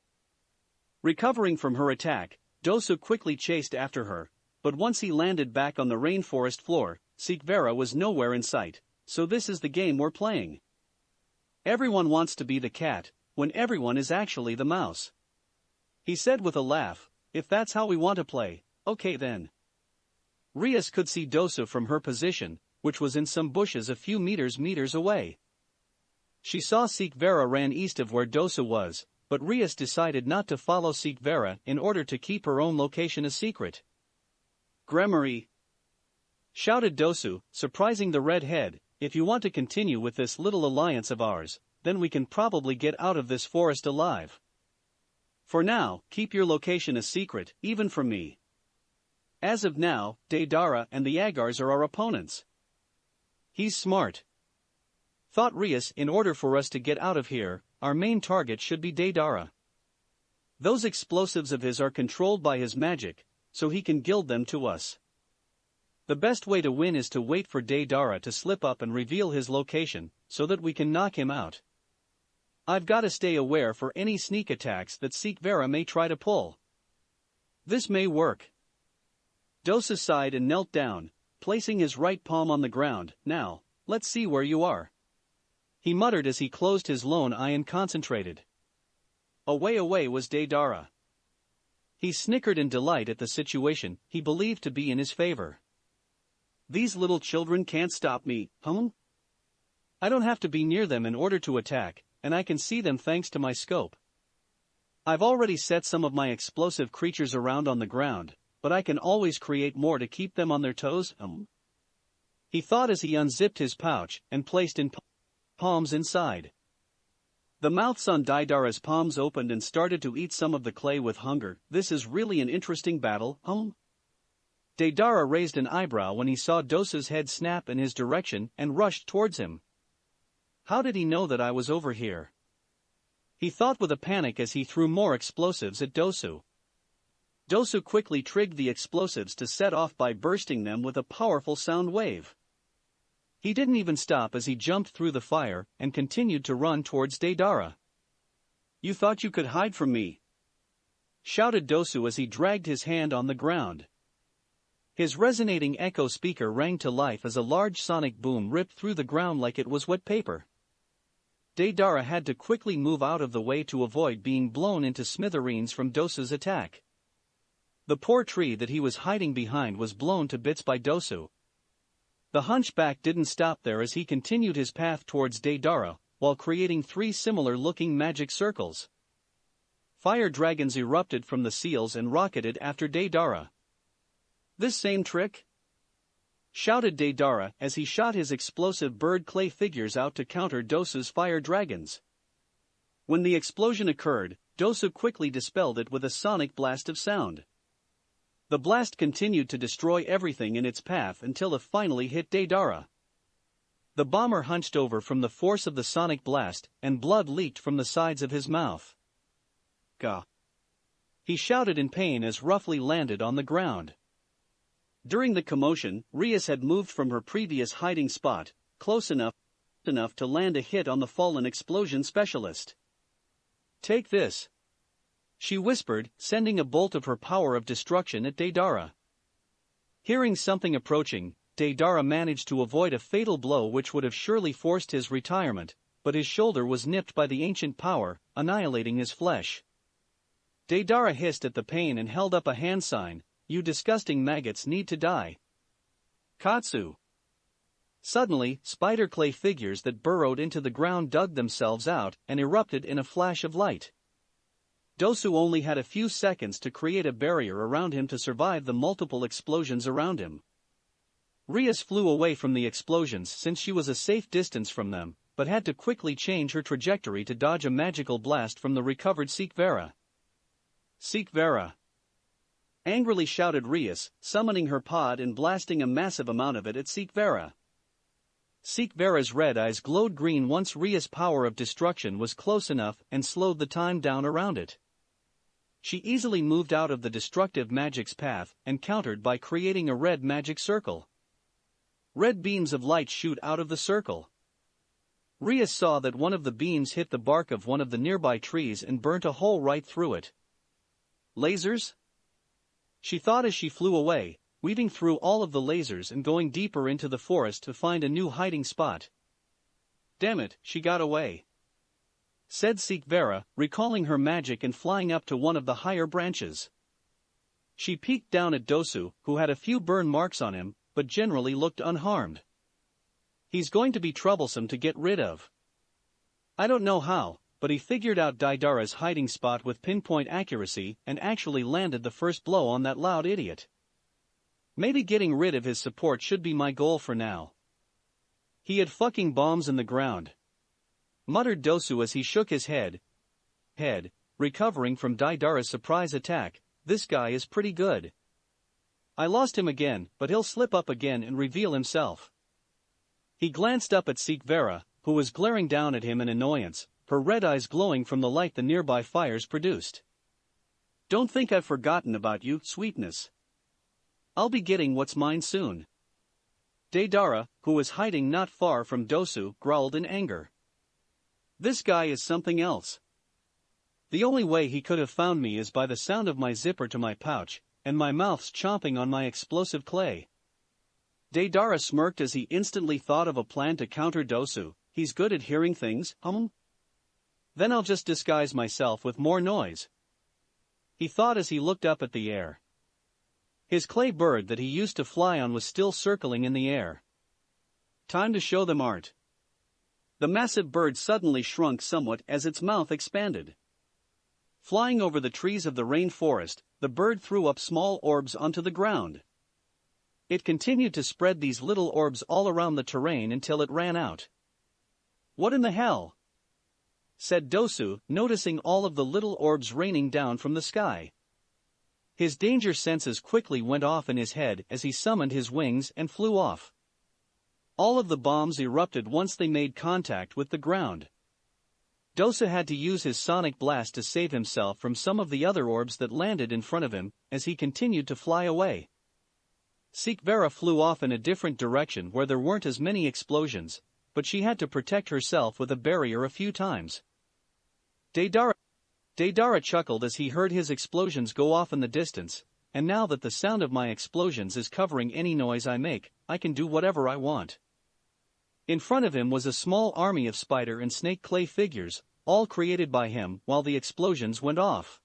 Recovering from her attack, Dosu quickly chased after her, but once he landed back on the rainforest floor, Sikh Vera was nowhere in sight. "So this is the game we're playing. Everyone wants to be the cat, when everyone is actually the mouse," he said with a laugh. "If that's how we want to play, okay then." Rias could see Dosu from her position, which was in some bushes a few meters away. She saw Sikh Vera ran east of where Dosu was, but Rias decided not to follow Sikh Vera in order to keep her own location a secret. "Gremory!" shouted Dosu, surprising the redhead. "If you want to continue with this little alliance of ours, then we can probably get out of this forest alive. For now, keep your location a secret, even from me. As of now, Deidara and the Agars are our opponents." "He's smart," thought Rias. "In order for us to get out of here, our main target should be Deidara. Those explosives of his are controlled by his magic, so he can gild them to us. The best way to win is to wait for Deidara to slip up and reveal his location, so that we can knock him out. I've got to stay aware for any sneak attacks that Sikh Vera may try to pull. This may work." Dosu sighed and knelt down, placing his right palm on the ground. "Now, let's see where you are," he muttered as he closed his lone eye and concentrated. Away was Deidara. He snickered in delight at the situation he believed to be in his favor. "These little children can't stop me, I don't have to be near them in order to attack, and I can see them thanks to my scope. I've already set some of my explosive creatures around on the ground, but I can always create more to keep them on their toes, he thought as he unzipped his pouch and placed in palms inside. The mouths on Deidara's palms opened and started to eat some of the clay with hunger. "This is really an interesting battle, Deidara raised an eyebrow when he saw Dosu's head snap in his direction and rushed towards him. "How did he know that I was over here?" he thought with a panic as he threw more explosives at Dosu. Dosu quickly triggered the explosives to set off by bursting them with a powerful sound wave. He didn't even stop as he jumped through the fire and continued to run towards Deidara. "You thought you could hide from me?" shouted Dosu as he dragged his hand on the ground. His resonating echo speaker rang to life as a large sonic boom ripped through the ground like it was wet paper. Deidara had to quickly move out of the way to avoid being blown into smithereens from Dosu's attack. The poor tree that he was hiding behind was blown to bits by Dosu. The hunchback didn't stop there as he continued his path towards Deidara, while creating 3 similar-looking magic circles. Fire dragons erupted from the seals and rocketed after Deidara. "This same trick?" shouted Deidara as he shot his explosive bird clay figures out to counter Dosu's fire dragons. When the explosion occurred, Dosu quickly dispelled it with a sonic blast of sound. The blast continued to destroy everything in its path until it finally hit Deidara. The bomber hunched over from the force of the sonic blast, and blood leaked from the sides of his mouth. Gah! He shouted in pain as roughly landed on the ground. During the commotion, Rias had moved from her previous hiding spot, close enough to land a hit on the fallen explosion specialist. "Take this," she whispered, sending a bolt of her power of destruction at Deidara. Hearing something approaching, Deidara managed to avoid a fatal blow which would have surely forced his retirement, but his shoulder was nipped by the ancient power, annihilating his flesh. Deidara hissed at the pain and held up a hand sign. "You disgusting maggots need to die." Katsu. Suddenly, spider clay figures that burrowed into the ground dug themselves out and erupted in a flash of light. Dosu only had a few seconds to create a barrier around him to survive the multiple explosions around him. Rias flew away from the explosions since she was a safe distance from them, but had to quickly change her trajectory to dodge a magical blast from the recovered Sikh Vera. "Sikh Vera!" angrily shouted Rias, summoning her pod and blasting a massive amount of it at Sikh Vera. Sikh Vera's red eyes glowed green once Rias' power of destruction was close enough and slowed the time down around it. She easily moved out of the destructive magic's path and countered by creating a red magic circle. Red beams of light shoot out of the circle. Rias saw that one of the beams hit the bark of one of the nearby trees and burnt a hole right through it. "Lasers?" she thought as she flew away, weaving through all of the lasers and going deeper into the forest to find a new hiding spot. "Damn it, she got away," said Sikh Vera, recalling her magic and flying up to one of the higher branches. She peeked down at Dosu, who had a few burn marks on him, but generally looked unharmed. "He's going to be troublesome to get rid of. I don't know how, but he figured out Deidara's hiding spot with pinpoint accuracy and actually landed the first blow on that loud idiot. Maybe getting rid of his support should be my goal for now. He had fucking bombs in the ground," muttered Dosu as he shook his head, recovering from Deidara's surprise attack. "This guy is pretty good. I lost him again, but he'll slip up again and reveal himself." He glanced up at Sikh Vera, who was glaring down at him in annoyance, her red eyes glowing from the light the nearby fires produced. "Don't think I've forgotten about you, sweetness. I'll be getting what's mine soon." Deidara, who was hiding not far from Dosu, growled in anger. "This guy is something else. The only way he could have found me is by the sound of my zipper to my pouch, and my mouth's chomping on my explosive clay." Deidara smirked as he instantly thought of a plan to counter Dosu. "He's good at hearing things, Then I'll just disguise myself with more noise," he thought as he looked up at the air. His clay bird that he used to fly on was still circling in the air. "Time to show them art." The massive bird suddenly shrunk somewhat as its mouth expanded. Flying over the trees of the rainforest, the bird threw up small orbs onto the ground. It continued to spread these little orbs all around the terrain until it ran out. "What in the hell?" said Dosu, noticing all of the little orbs raining down from the sky. His danger senses quickly went off in his head as he summoned his wings and flew off. All of the bombs erupted once they made contact with the ground. Dosu had to use his sonic blast to save himself from some of the other orbs that landed in front of him as he continued to fly away. Sikh Vera flew off in a different direction where there weren't as many explosions, but she had to protect herself with a barrier a few times. Deidara chuckled as he heard his explosions go off in the distance, and now that the sound of my explosions is covering any noise I make, I can do whatever I want. In front of him was a small army of spider and snake clay figures, all created by him while the explosions went off.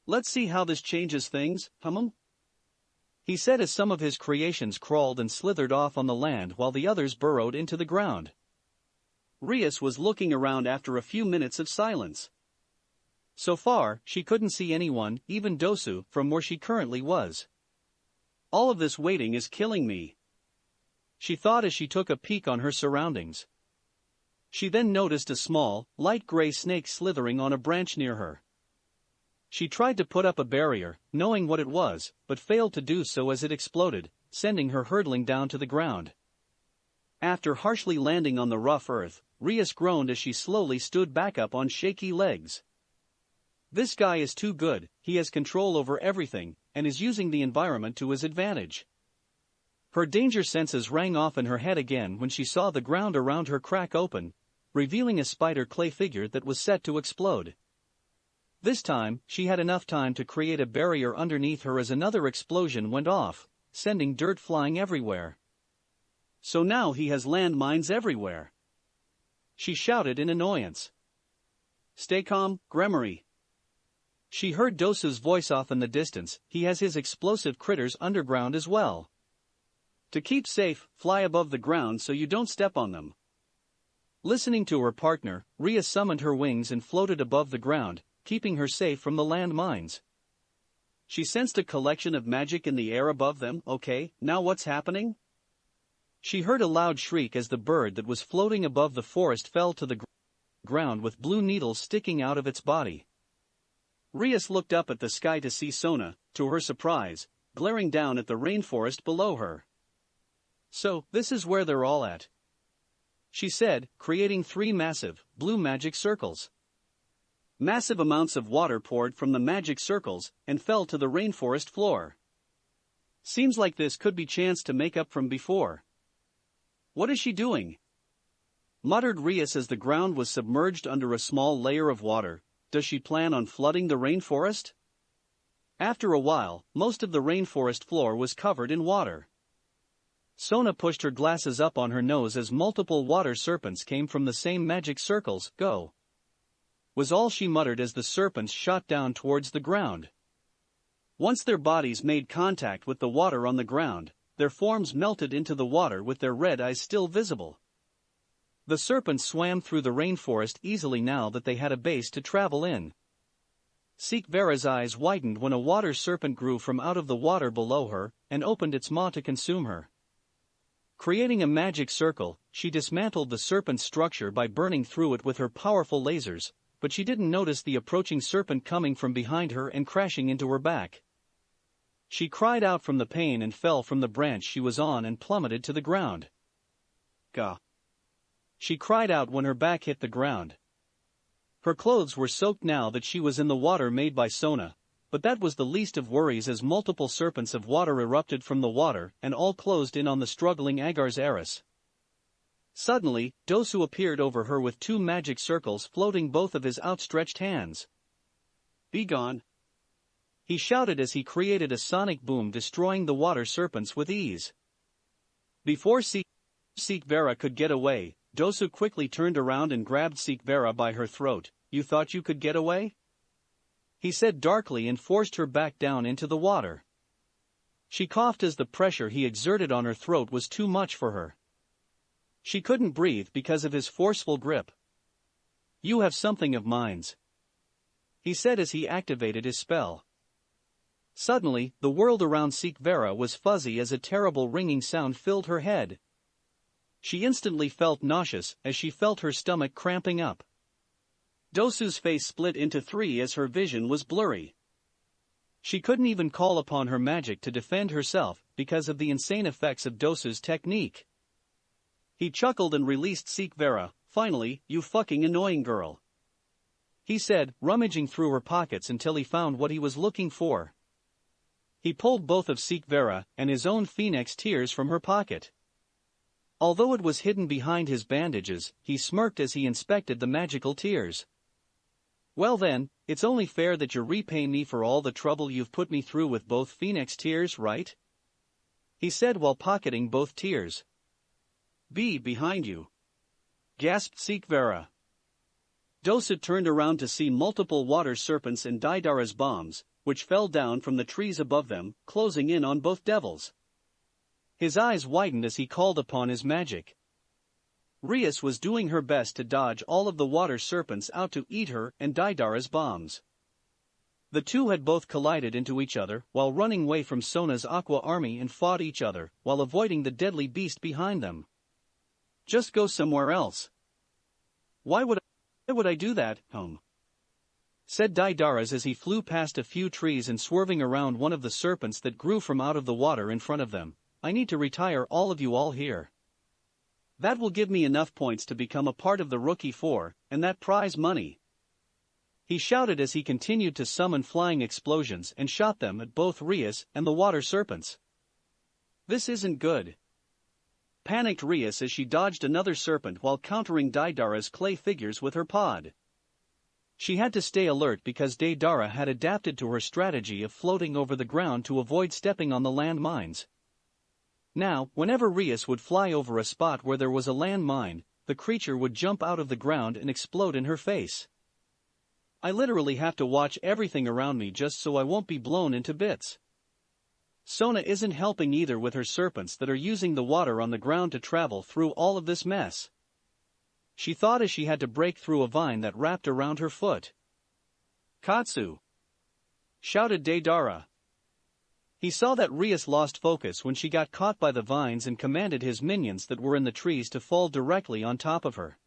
"Let's see how this changes things, he said as some of his creations crawled and slithered off on the land while the others burrowed into the ground. Rias was looking around after a few minutes of silence. So far, she couldn't see anyone, even Dosu, from where she currently was. "All of this waiting is killing me," she thought as she took a peek on her surroundings. She then noticed a small, light gray snake slithering on a branch near her. She tried to put up a barrier, knowing what it was, but failed to do so as it exploded, sending her hurtling down to the ground. After harshly landing on the rough earth, Rias groaned as she slowly stood back up on shaky legs. This guy is too good, he has control over everything, and is using the environment to his advantage. Her danger senses rang off in her head again when she saw the ground around her crack open, revealing a spider clay figure that was set to explode. This time, she had enough time to create a barrier underneath her as another explosion went off, sending dirt flying everywhere. So now he has landmines everywhere. She shouted in annoyance. Stay calm, Gremory. She heard Dosu's voice off in the distance. He has his explosive critters underground as well. To keep safe, fly above the ground so you don't step on them. Listening to her partner, Rhea summoned her wings and floated above the ground, keeping her safe from the land mines. She sensed a collection of magic in the air above them. Okay, now what's happening? She heard a loud shriek as the bird that was floating above the forest fell to the ground with blue needles sticking out of its body. Rias looked up at the sky to see Sona, to her surprise, glaring down at the rainforest below her. So, this is where they're all at, she said, creating 3 massive, blue magic circles. Massive amounts of water poured from the magic circles and fell to the rainforest floor. Seems like this could be chance to make up from before. What is she doing? Muttered Rias as the ground was submerged under a small layer of water. Does she plan on flooding the rainforest? After a while, most of the rainforest floor was covered in water. Sona pushed her glasses up on her nose as multiple water serpents came from the same magic circles. Go, was all she muttered as the serpents shot down towards the ground. Once their bodies made contact with the water on the ground, their forms melted into the water with their red eyes still visible. The serpents swam through the rainforest easily now that they had a base to travel in. Sikh Vera's eyes widened when a water serpent grew from out of the water below her and opened its maw to consume her. Creating a magic circle, she dismantled the serpent's structure by burning through it with her powerful lasers, but she didn't notice the approaching serpent coming from behind her and crashing into her back. She cried out from the pain and fell from the branch she was on and plummeted to the ground. Gah! She cried out when her back hit the ground. Her clothes were soaked now that she was in the water made by Sona, but that was the least of worries as multiple serpents of water erupted from the water and all closed in on the struggling Agar's heiress. Suddenly, Dosu appeared over her with 2 magic circles floating both of his outstretched hands. Be gone! He shouted as he created a sonic boom destroying the water serpents with ease. Before Sikh Vera could get away, Dosu quickly turned around and grabbed Sikh Vera by her throat. You thought you could get away? He said darkly and forced her back down into the water. She coughed as the pressure he exerted on her throat was too much for her. She couldn't breathe because of his forceful grip. You have something of mine's, he said as he activated his spell. Suddenly, the world around Sikh Vera was fuzzy as a terrible ringing sound filled her head. She instantly felt nauseous as she felt her stomach cramping up. Dosu's face split into 3 as her vision was blurry. She couldn't even call upon her magic to defend herself because of the insane effects of Dosu's technique. He chuckled and released Sikh Vera. Finally, you fucking annoying girl, he said, rummaging through her pockets until he found what he was looking for. He pulled both of Sikh Vera and his own phoenix tears from her pocket. Although it was hidden behind his bandages, he smirked as he inspected the magical tears. Well then, it's only fair that you repay me for all the trouble you've put me through with both phoenix tears, right? He said while pocketing both tears. Be behind you, gasped Sikh Vera. Dosu turned around to see multiple water serpents and Daidara's bombs, which fell down from the trees above them, closing in on both devils. His eyes widened as he called upon his magic. Rias was doing her best to dodge all of the water serpents out to eat her and Daidara's bombs. The two had both collided into each other while running away from Sona's Aqua army and fought each other while avoiding the deadly beast behind them. Just go somewhere else. Why would I do that, said Daidaras as he flew past a few trees and swerving around one of the serpents that grew from out of the water in front of them. I need to retire all of you all here. That will give me enough points to become a part of the Rookie 4, and that prize money. He shouted as he continued to summon flying explosions and shot them at both Rias and the water serpents. This isn't good. Panicked Rias as she dodged another serpent while countering Daidara's clay figures with her pod. She had to stay alert because Daidara had adapted to her strategy of floating over the ground to avoid stepping on the land mines. Now, whenever Rias would fly over a spot where there was a land mine, the creature would jump out of the ground and explode in her face. I literally have to watch everything around me just so I won't be blown into bits. Sona isn't helping either with her serpents that are using the water on the ground to travel through all of this mess. She thought as she had to break through a vine that wrapped around her foot. Katsu! Shouted Daidara. He saw that Rias lost focus when she got caught by the vines and commanded his minions that were in the trees to fall directly on top of her.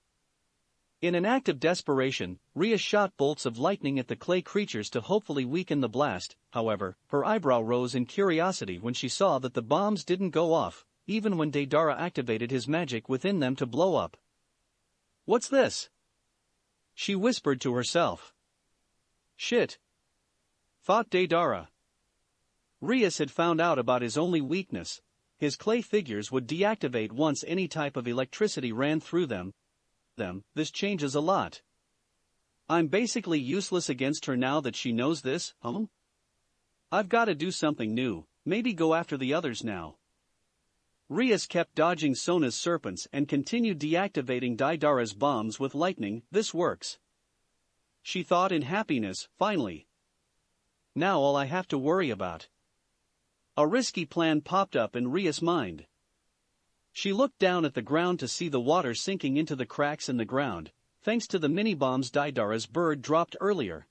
In an act of desperation, Rias shot bolts of lightning at the clay creatures to hopefully weaken the blast. However, her eyebrow rose in curiosity when she saw that the bombs didn't go off, even when Daidara activated his magic within them to blow up. What's this? She whispered to herself. Shit! Thought Daidara. Rias had found out about his only weakness. His clay figures would deactivate once any type of electricity ran through them. This changes a lot. I'm basically useless against her now that she knows this, huh? I've got to do something new, maybe go after the others now. Rias kept dodging Sona's serpents and continued deactivating Daidara's bombs with lightning. This works. She thought in happiness, finally. Now all I have to worry about. A risky plan popped up in Rias' mind. She looked down at the ground to see the water sinking into the cracks in the ground, thanks to the mini-bombs Daidara's bird dropped earlier.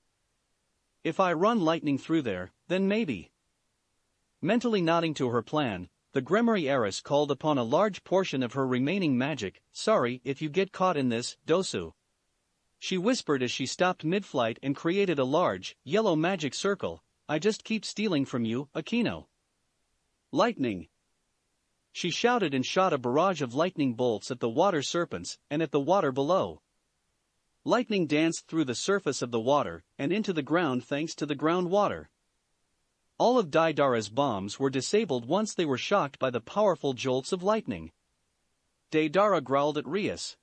If I run lightning through there, then maybe. Mentally nodding to her plan, the Gremory heiress called upon a large portion of her remaining magic. Sorry if you get caught in this, Dosu. She whispered as she stopped mid-flight and created a large, yellow magic circle. I just keep stealing from you, Akino. Lightning. She shouted and shot a barrage of lightning bolts at the water serpents and at the water below. Lightning danced through the surface of the water and into the ground thanks to the groundwater. All of Daidara's bombs were disabled once they were shocked by the powerful jolts of lightning. Daidara growled at Rias.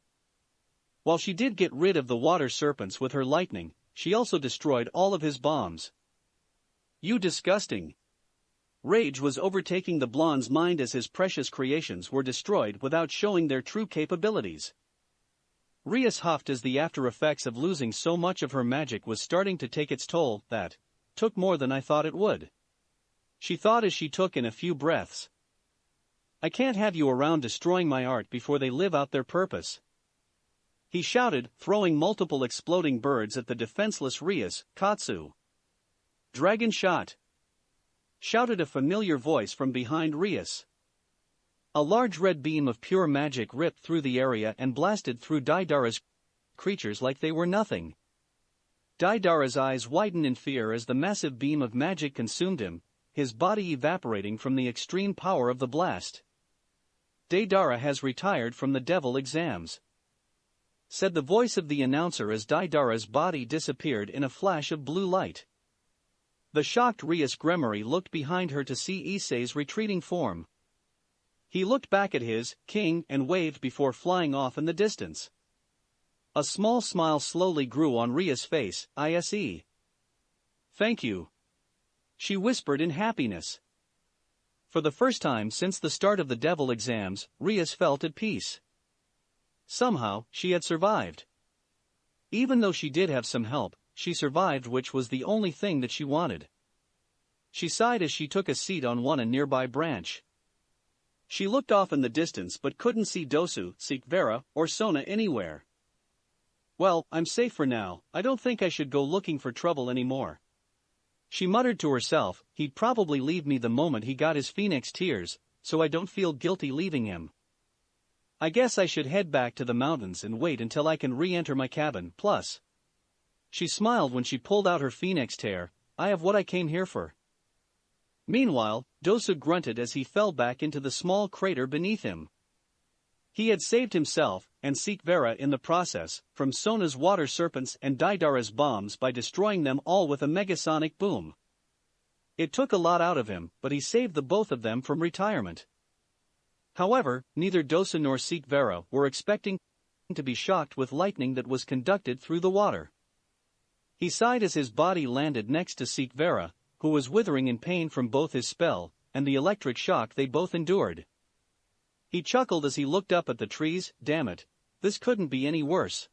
While she did get rid of the water serpents with her lightning, she also destroyed all of his bombs. You disgusting! Rage was overtaking the blonde's mind as his precious creations were destroyed without showing their true capabilities. Rias huffed as the after effects of losing so much of her magic was starting to take its toll. That took more than I thought it would. She thought as she took in a few breaths. I can't have you around destroying my art before they live out their purpose. He shouted, throwing multiple exploding birds at the defenseless Rias. Katsu! Dragon shot! Shouted a familiar voice from behind Rias. A large red beam of pure magic ripped through the area and blasted through Daidara's creatures like they were nothing. Daidara's eyes widened in fear as the massive beam of magic consumed him, his body evaporating from the extreme power of the blast. Daidara has retired from the devil exams, said the voice of the announcer as Daidara's body disappeared in a flash of blue light. The shocked Rias Gremory looked behind her to see Issei's retreating form. He looked back at his king and waved before flying off in the distance. A small smile slowly grew on Rias' face. Ise. Thank you. She whispered in happiness. For the first time since the start of the devil exams, Rias felt at peace. Somehow, she had survived. Even though she did have some help, she survived, which was the only thing that she wanted. She sighed as she took a seat on a nearby branch. She looked off in the distance but couldn't see Dosu, Sikh Vera, or Sona anywhere. Well, I'm safe for now. I don't think I should go looking for trouble anymore. She muttered to herself, he'd probably leave me the moment he got his phoenix tears, so I don't feel guilty leaving him. I guess I should head back to the mountains and wait until I can re-enter my cabin. Plus, She smiled when she pulled out her phoenix tear. I have what I came here for. Meanwhile, Dosu grunted as he fell back into the small crater beneath him. He had saved himself, and Sikh Vera in the process, from Sona's water serpents and Daidara's bombs by destroying them all with a megasonic boom. It took a lot out of him, but he saved the both of them from retirement. However, neither Dosu nor Sikh Vera were expecting to be shocked with lightning that was conducted through the water. He sighed as his body landed next to Sikh Vera, who was withering in pain from both his spell and the electric shock they both endured. He chuckled as he looked up at the trees. Damn it, this couldn't be any worse.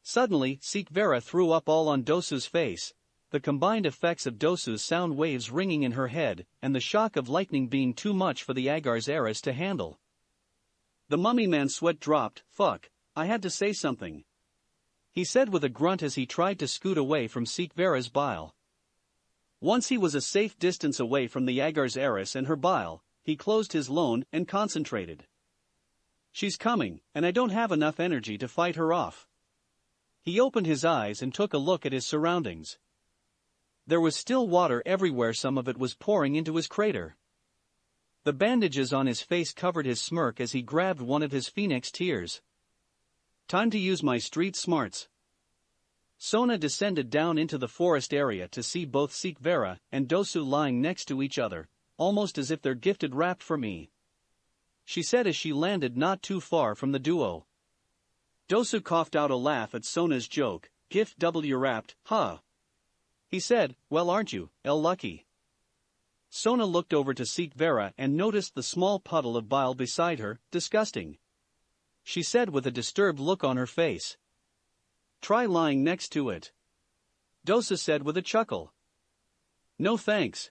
Suddenly, Sikh Vera threw up all on Dosu's face, the combined effects of Dosu's sound waves ringing in her head and the shock of lightning being too much for the Agar's heiress to handle. The mummy man's sweat dropped. Fuck, I had to say something, he said with a grunt as he tried to scoot away from Sikh Vera's bile. Once he was a safe distance away from the Agar's heiress and her bile, he closed his loan and concentrated. She's coming, and I don't have enough energy to fight her off. He opened his eyes and took a look at his surroundings. There was still water everywhere, some of it was pouring into his crater. The bandages on his face covered his smirk as he grabbed one of his phoenix tears. Time to use my street smarts. Sona descended down into the forest area to see both Sikh Vera and Dosu lying next to each other, almost as if they're gifted wrapped for me, she said as she landed not too far from the duo. Dosu coughed out a laugh at Sona's joke. Gift W wrapped, huh? He said, well, aren't you, lucky? Sona looked over to Sikh Vera and noticed the small puddle of bile beside her. Disgusting, she said with a disturbed look on her face. Try lying next to it, Dosu said with a chuckle. No thanks,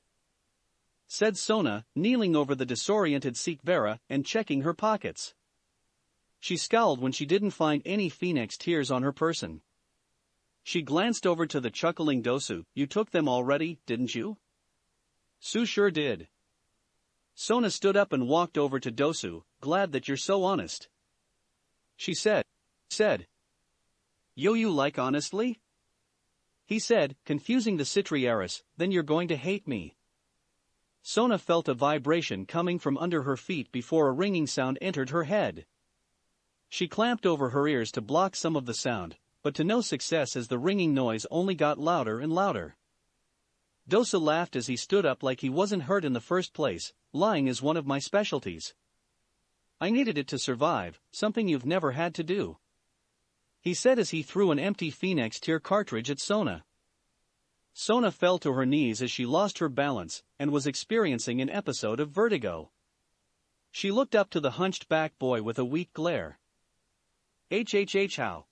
said Sona, kneeling over the disoriented Sikh Vera and checking her pockets. She scowled when she didn't find any phoenix tears on her person. She glanced over to the chuckling Dosu. You took them already, didn't you? Su sure did. Sona stood up and walked over to Dosu. Glad that you're so honest, she said. Yo, you like honestly? He said, confusing the Sitri heiress. Then you're going to hate me. Sona felt a vibration coming from under her feet before a ringing sound entered her head. She clamped over her ears to block some of the sound, but to no success as the ringing noise only got louder and louder. Dosu laughed as he stood up like he wasn't hurt in the first place. Lying is one of my specialties. I needed it to survive, something you've never had to do, he said as he threw an empty phoenix tear cartridge at Sona. Sona fell to her knees as she lost her balance and was experiencing an episode of vertigo. She looked up to the hunched-back boy with a weak glare. How?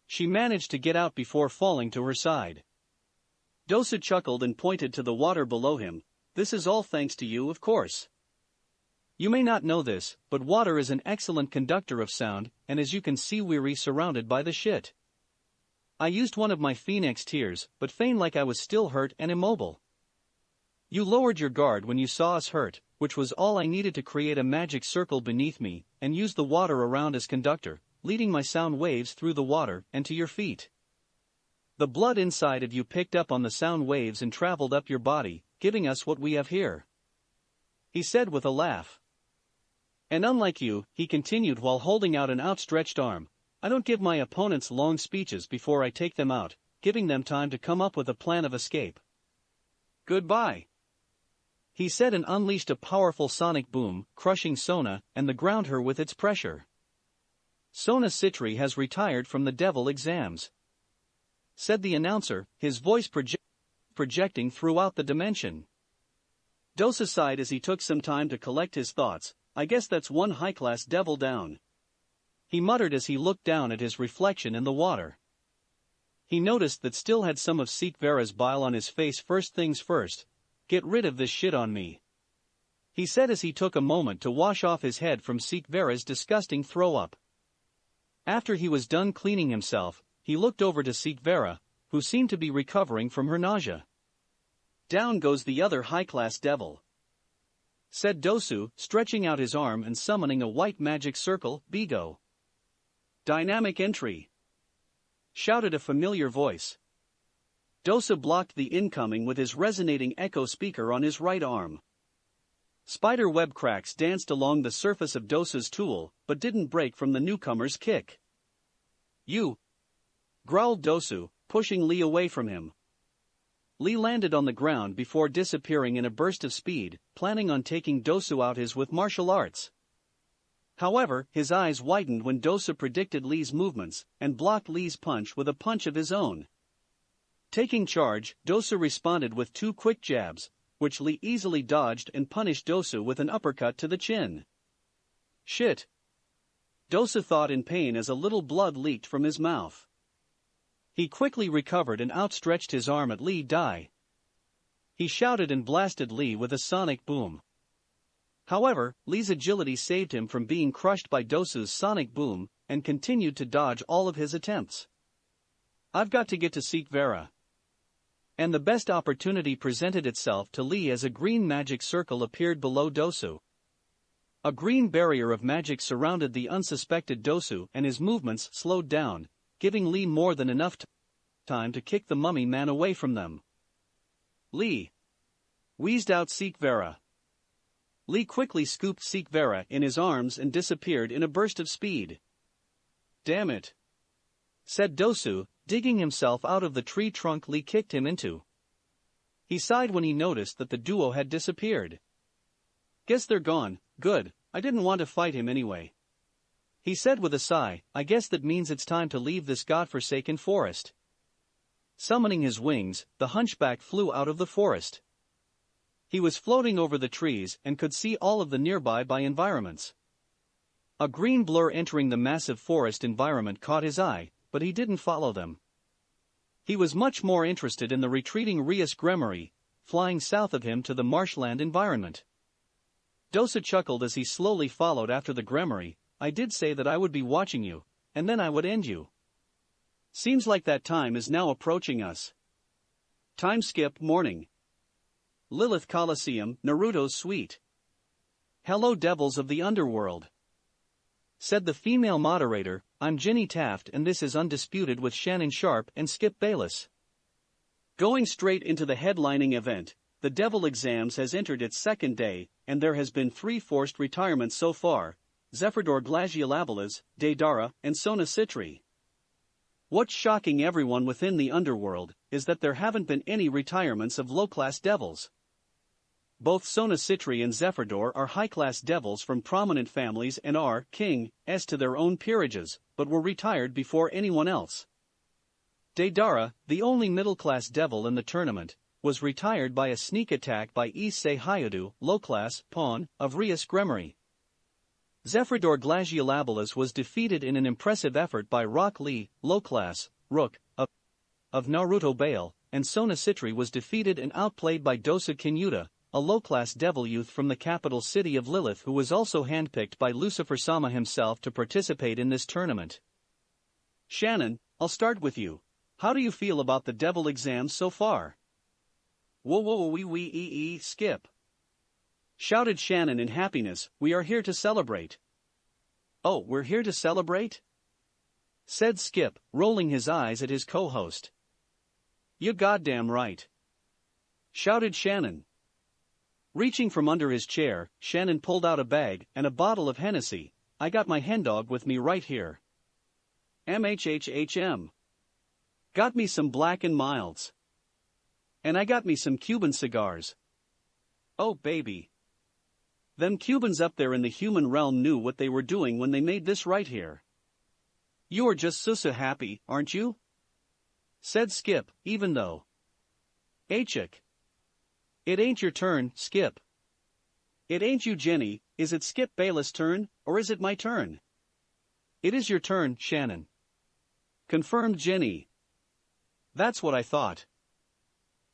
She managed to get out before falling to her side. Dosu chuckled and pointed to the water below him. This is all thanks to you, of course. You may not know this, but water is an excellent conductor of sound, and as you can see, we're surrounded by the shit. I used one of my phoenix tears, but feigned like I was still hurt and immobile. You lowered your guard when you saw us hurt, which was all I needed to create a magic circle beneath me, and used the water around as conductor, leading my sound waves through the water and to your feet. The blood inside of you picked up on the sound waves and traveled up your body, giving us what we have here, he said with a laugh. And unlike you, he continued while holding out an outstretched arm, I don't give my opponents long speeches before I take them out, giving them time to come up with a plan of escape. Goodbye, he said and unleashed a powerful sonic boom, crushing Sona and the ground her with its pressure. Sona Sitri has retired from the devil exams, said the announcer, his voice projecting throughout the dimension. Dosu sighed as he took some time to collect his thoughts. I guess that's one high-class devil down, he muttered as he looked down at his reflection in the water. He noticed that still had some of Sikh Vera's bile on his face. First things first, get rid of this shit on me, he said as he took a moment to wash off his head from Sikh Vera's disgusting throw-up. After he was done cleaning himself, he looked over to Sikh Vera, who seemed to be recovering from her nausea. Down goes the other high-class devil, said Dosu, stretching out his arm and summoning a white magic circle. Bigo. Dynamic entry. shouted a familiar voice. Dosu blocked the incoming with his resonating echo speaker on his right arm. Spider web cracks danced along the surface of Dosu's tool, but didn't break from the newcomer's kick. "You!" growled Dosu, pushing Lee away from him. Lee landed on the ground before disappearing in a burst of speed, planning on taking Dosu out with martial arts. However, his eyes widened when Dosu predicted Lee's movements, and blocked Lee's punch with a punch of his own. Taking charge, Dosu responded with 2 quick jabs, which Lee easily dodged and punished Dosu with an uppercut to the chin. "Shit!" Dosu thought in pain as a little blood leaked from his mouth. He quickly recovered and outstretched his arm at Lee Die. He shouted and blasted Lee with a sonic boom. However, Lee's agility saved him from being crushed by Dosu's sonic boom, and continued to dodge all of his attempts. "I've got to get to Sikh Vera." And the best opportunity presented itself to Lee as a green magic circle appeared below Dosu. A green barrier of magic surrounded the unsuspected Dosu and his movements slowed down, giving Lee more than enough time to kick the mummy man away from them. "Lee!" wheezed out Sikh Vera. Lee quickly scooped Sikh Vera in his arms and disappeared in a burst of speed. "Damn it!" said Dosu, digging himself out of the tree trunk Lee kicked him into. He sighed when he noticed that the duo had disappeared. "Guess they're gone, good, I didn't want to fight him anyway." He said with a sigh, "I guess that means it's time to leave this godforsaken forest." Summoning his wings, the hunchback flew out of the forest. He was floating over the trees and could see all of the nearby environments. A green blur entering the massive forest environment caught his eye, but he didn't follow them. He was much more interested in the retreating Rias Gremory, flying south of him to the marshland environment. Dosu chuckled as he slowly followed after the Gremory. "I did say that I would be watching you, and then I would end you. Seems like that time is now approaching us." Time skip morning. Lilith Coliseum, Naruto's suite. "Hello devils of the underworld," said the female moderator. "I'm Ginny Taft and this is Undisputed with Shannon Sharp and Skip Bayless." Going straight into the headlining event, the Devil Exams has entered its second day, and there has been 3 forced retirements so far: Zephyror Glaciolabalas, Deidara, and Sona Sitri. What's shocking everyone within the underworld is that there haven't been any retirements of low-class devils. Both Sona Sitri and Zephyror are high-class devils from prominent families and are kings to their own peerages, but were retired before anyone else. Deidara, the only middle-class devil in the tournament, was retired by a sneak attack by Issei Hayadu, low-class pawn, of Rias Gremory. Zephyror Glaciolabalas was defeated in an impressive effort by Rock Lee, low-class, rook, of Naruto Bael, and Sona Sitri was defeated and outplayed by Dosu Kinyuta, a low-class devil youth from the capital city of Lilith who was also handpicked by Lucifer Sama himself to participate in this tournament. Shannon, I'll start with you. How do you feel about the devil exams so far? Whoa, Skip, shouted Shannon in happiness. "We are here to celebrate." "Oh, we're here to celebrate?" said Skip, rolling his eyes at his co-host. "You goddamn right," shouted Shannon. Reaching from under his chair, Shannon pulled out a bag and a bottle of Hennessy. "I got my hendog with me right here. MHHHM. Got me some Black and Milds. And I got me some Cuban cigars. Oh baby. Them Cubans up there in the human realm knew what they were doing when they made this right here. You are just so happy, aren't you?" said Skip, even though. "Achik. It ain't your turn, Skip. It ain't you, Jenny. Is it Skip Bayless' turn, or is it my turn?" "It is your turn, Shannon," confirmed Jenny. "That's what I thought,"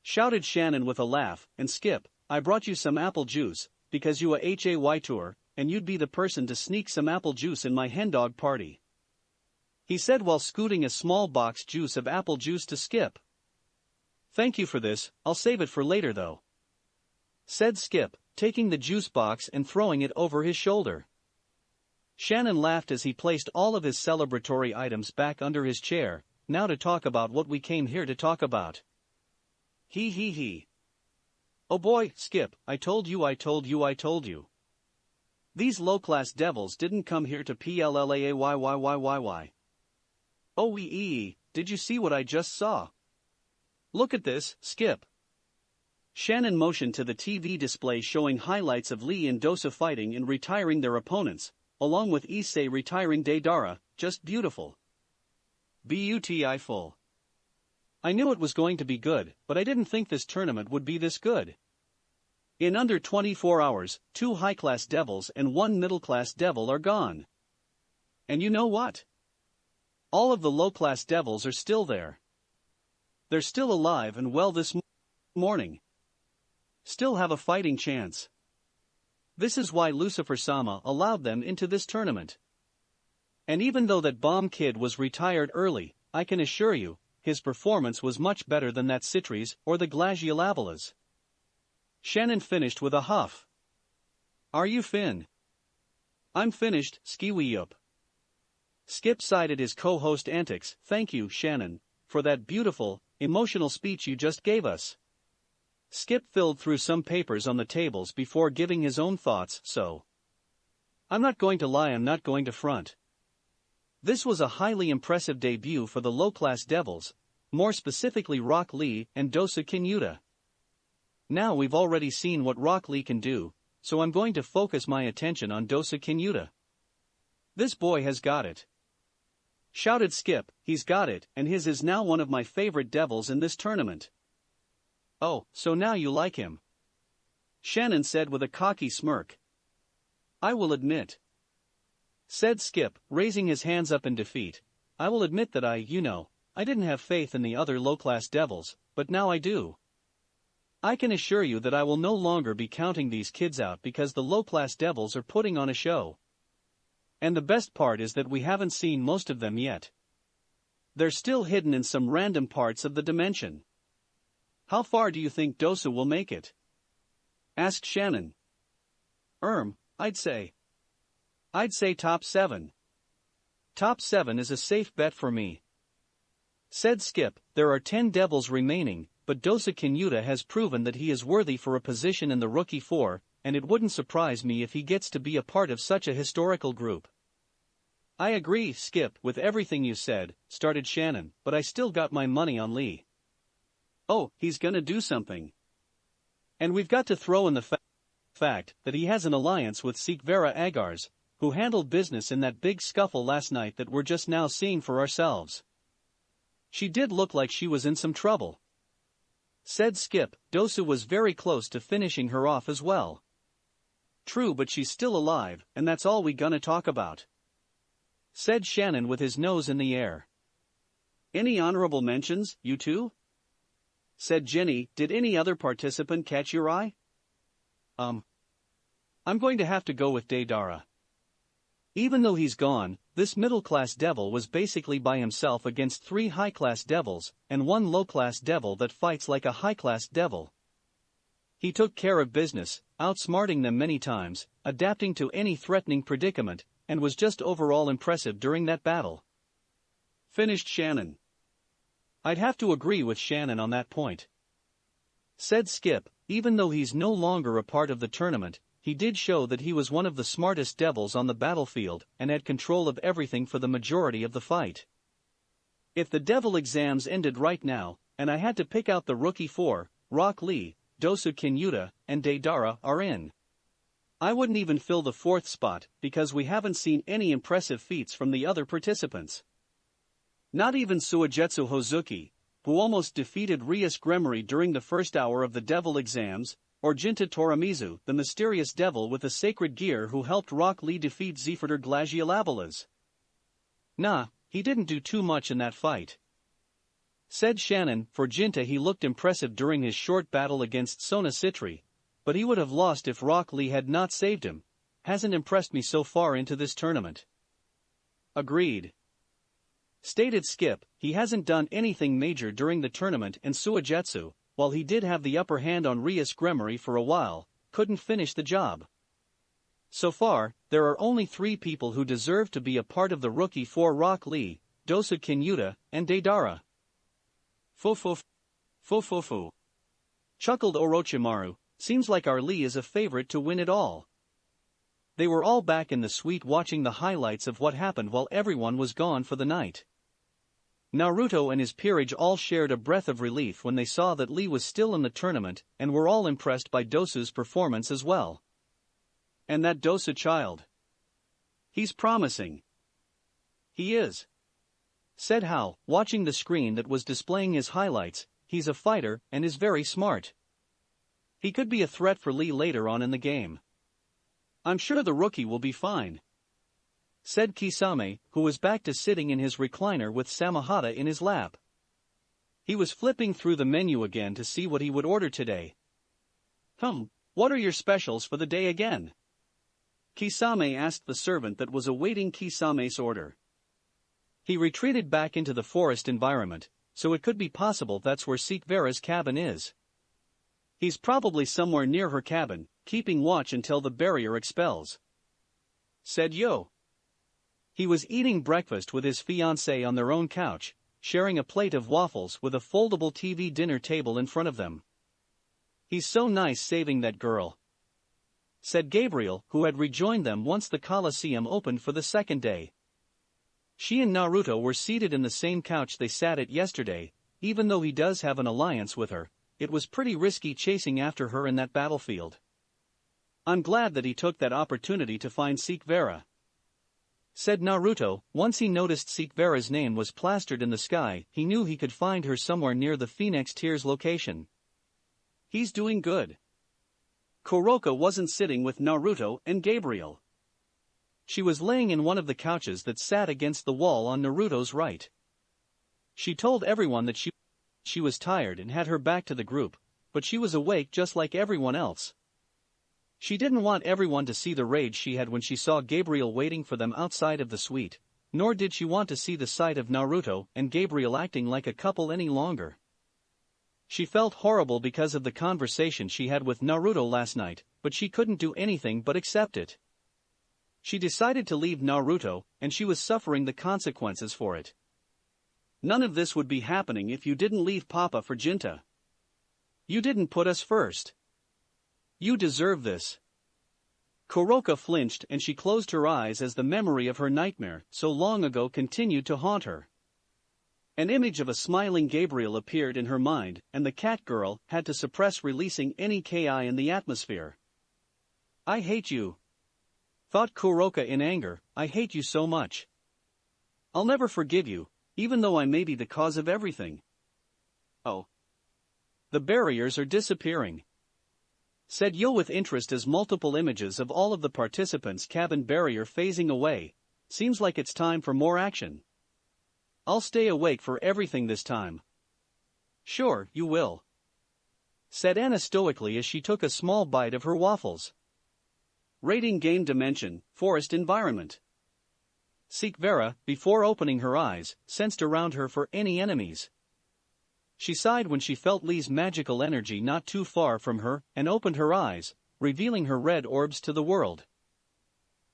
shouted Shannon with a laugh. "And Skip, I brought you some apple juice, because you a HAY tour, and you'd be the person to sneak some apple juice in my hendog party," he said while scooting a small box juice of apple juice to Skip. "Thank you for this, I'll save it for later though," said Skip, taking the juice box and throwing it over his shoulder. Shannon laughed as he placed all of his celebratory items back under his chair. now to talk about what we came here to talk about. He. Oh boy, Skip, I told you. These low-class devils didn't come here to PLLAAYYYYY. Oh did you see what I just saw? Look at this, Skip. Shannon motioned to the TV display showing highlights of Lee and Dosu fighting and retiring their opponents, along with Issei retiring Deidara, just beautiful. Beautiful. I knew it was going to be good, but I didn't think this tournament would be this good. In under 24 hours, 2 high-class devils and 1 middle-class devil are gone. And you know what? All of the low-class devils are still there. They're still alive and well this morning. Still have a fighting chance. This is why Lucifer-sama allowed them into this tournament. And even though that bomb kid was retired early, I can assure you, his performance was much better than that Sitri's or the Glaciolabala's. Shannon finished with a huff. Are you fin? I'm finished, Skiwiyup. Skip cited his co-host antics. Thank you, Shannon, for that beautiful, emotional speech you just gave us. Skip filled through some papers on the tables before giving his own thoughts, so. I'm not going to lie, I'm not going to front. This was a highly impressive debut for the low-class devils, more specifically Rock Lee and Dosu Kinyuta. Now we've already seen what Rock Lee can do, so I'm going to focus my attention on Dosu Kinyuta. This boy has got it. Shouted Skip, he's got it, and his is now one of my favorite devils in this tournament. Oh, so now you like him? Shannon said with a cocky smirk. I will admit. Said Skip, raising his hands up in defeat, I will admit that I didn't have faith in the other low-class devils, but now I do. I can assure you that I will no longer be counting these kids out because the low-class devils are putting on a show. And the best part is that we haven't seen most of them yet. They're still hidden in some random parts of the dimension. How far do you think Dosu will make it? Asked Shannon. I'd say top 7. Top 7 is a safe bet for me. Said Skip, there are 10 devils remaining, but Dosu Kinyuta has proven that he is worthy for a position in the Rookie 4, and it wouldn't surprise me if he gets to be a part of such a historical group. I agree, Skip, with everything you said, started Shannon, but I still got my money on Lee. Oh, he's gonna do something. And we've got to throw in the fact that he has an alliance with Sikh Vera Agars, who handled business in that big scuffle last night that we're just now seeing for ourselves. She did look like she was in some trouble. Said Skip, Dosu was very close to finishing her off as well. True, but she's still alive, and that's all we gonna talk about. Said Shannon with his nose in the air. Any honorable mentions, you two? Said Jenny, did any other participant catch your eye? I'm going to have to go with Deidara. Even though he's gone, this middle-class devil was basically by himself against 3 high-class devils and 1 low-class devil that fights like a high-class devil. He took care of business, outsmarting them many times, adapting to any threatening predicament, and was just overall impressive during that battle. Finished Shannon. I'd have to agree with Shannon on that point. Said Skip, even though he's no longer a part of the tournament, he did show that he was one of the smartest devils on the battlefield and had control of everything for the majority of the fight. If the devil exams ended right now, and I had to pick out the Rookie 4, Rock Lee, Dosu Kinyuta, and Deidara are in. I wouldn't even fill the 4th spot because we haven't seen any impressive feats from the other participants. Not even Suigetsu Hozuki, who almost defeated Rias Gremory during the first hour of the devil exams, or Ginta Toramizu, the mysterious devil with the sacred gear who helped Rock Lee defeat Zephyr Glaciolabalas. Nah, he didn't do too much in that fight. Said Shannon, for Ginta he looked impressive during his short battle against Sona Sitri, but he would have lost if Rock Lee had not saved him. Hasn't impressed me so far into this tournament. Agreed. Stated Skip, he hasn't done anything major during the tournament, and Suigetsu, while he did have the upper hand on Rias Gremory for a while, couldn't finish the job. So far, there are only 3 people who deserve to be a part of the Rookie 4: Rock Lee, Dosu Kinyuta and Deidara. Fu. Chuckled Orochimaru, seems like our Lee is a favorite to win it all. They were all back in the suite watching the highlights of what happened while everyone was gone for the night. Naruto and his peerage all shared a breath of relief when they saw that Lee was still in the tournament and were all impressed by Dosu's performance as well. And that Dosu child. He's promising. He is. Said Hao, watching the screen that was displaying his highlights. He's a fighter and is very smart. He could be a threat for Lee later on in the game. I'm sure the rookie will be fine. Said Kisame, who was back to sitting in his recliner with Samahata in his lap. He was flipping through the menu again to see what he would order today. What are your specials for the day again? Kisame asked the servant that was awaiting Kisame's order. He retreated back into the forest environment, so it could be possible that's where Sikh Vera's cabin is. He's probably somewhere near her cabin, keeping watch until the barrier expels. Said Yo. He was eating breakfast with his fiancée on their own couch, sharing a plate of waffles with a foldable TV dinner table in front of them. He's so nice saving that girl. Said Gabriel, who had rejoined them once the Coliseum opened for the second day. She and Naruto were seated in the same couch they sat at yesterday. Even though he does have an alliance with her, it was pretty risky chasing after her in that battlefield. I'm glad that he took that opportunity to find Sikh Vera. Said Naruto, once he noticed Sikh Vera's name was plastered in the sky, he knew he could find her somewhere near the Phoenix Tier's location. He's doing good. Kuroka wasn't sitting with Naruto and Gabriel. She was laying in one of the couches that sat against the wall on Naruto's right. She told everyone that she was tired and had her back to the group, but she was awake just like everyone else. She didn't want everyone to see the rage she had when she saw Gabriel waiting for them outside of the suite, nor did she want to see the sight of Naruto and Gabriel acting like a couple any longer. She felt horrible because of the conversation she had with Naruto last night, but she couldn't do anything but accept it. She decided to leave Naruto, and she was suffering the consequences for it. None of this would be happening if you didn't leave Papa for Ginta. You didn't put us first. You deserve this. Kuroka flinched and she closed her eyes as the memory of her nightmare so long ago continued to haunt her. An image of a smiling Gabriel appeared in her mind, and the cat girl had to suppress releasing any ki in the atmosphere. I hate you. Thought Kuroka in anger, I hate you so much. I'll never forgive you, even though I may be the cause of everything. Oh. The barriers are disappearing. Said Yo with interest as multiple images of all of the participants' cabin barrier phasing away. Seems like it's time for more action. I'll stay awake for everything this time. Sure, you will. Said Anna stoically as she took a small bite of her waffles. Rating game dimension, forest environment. Sikh Vera, before opening her eyes, sensed around her for any enemies. She sighed when she felt Lee's magical energy not too far from her, and opened her eyes, revealing her red orbs to the world.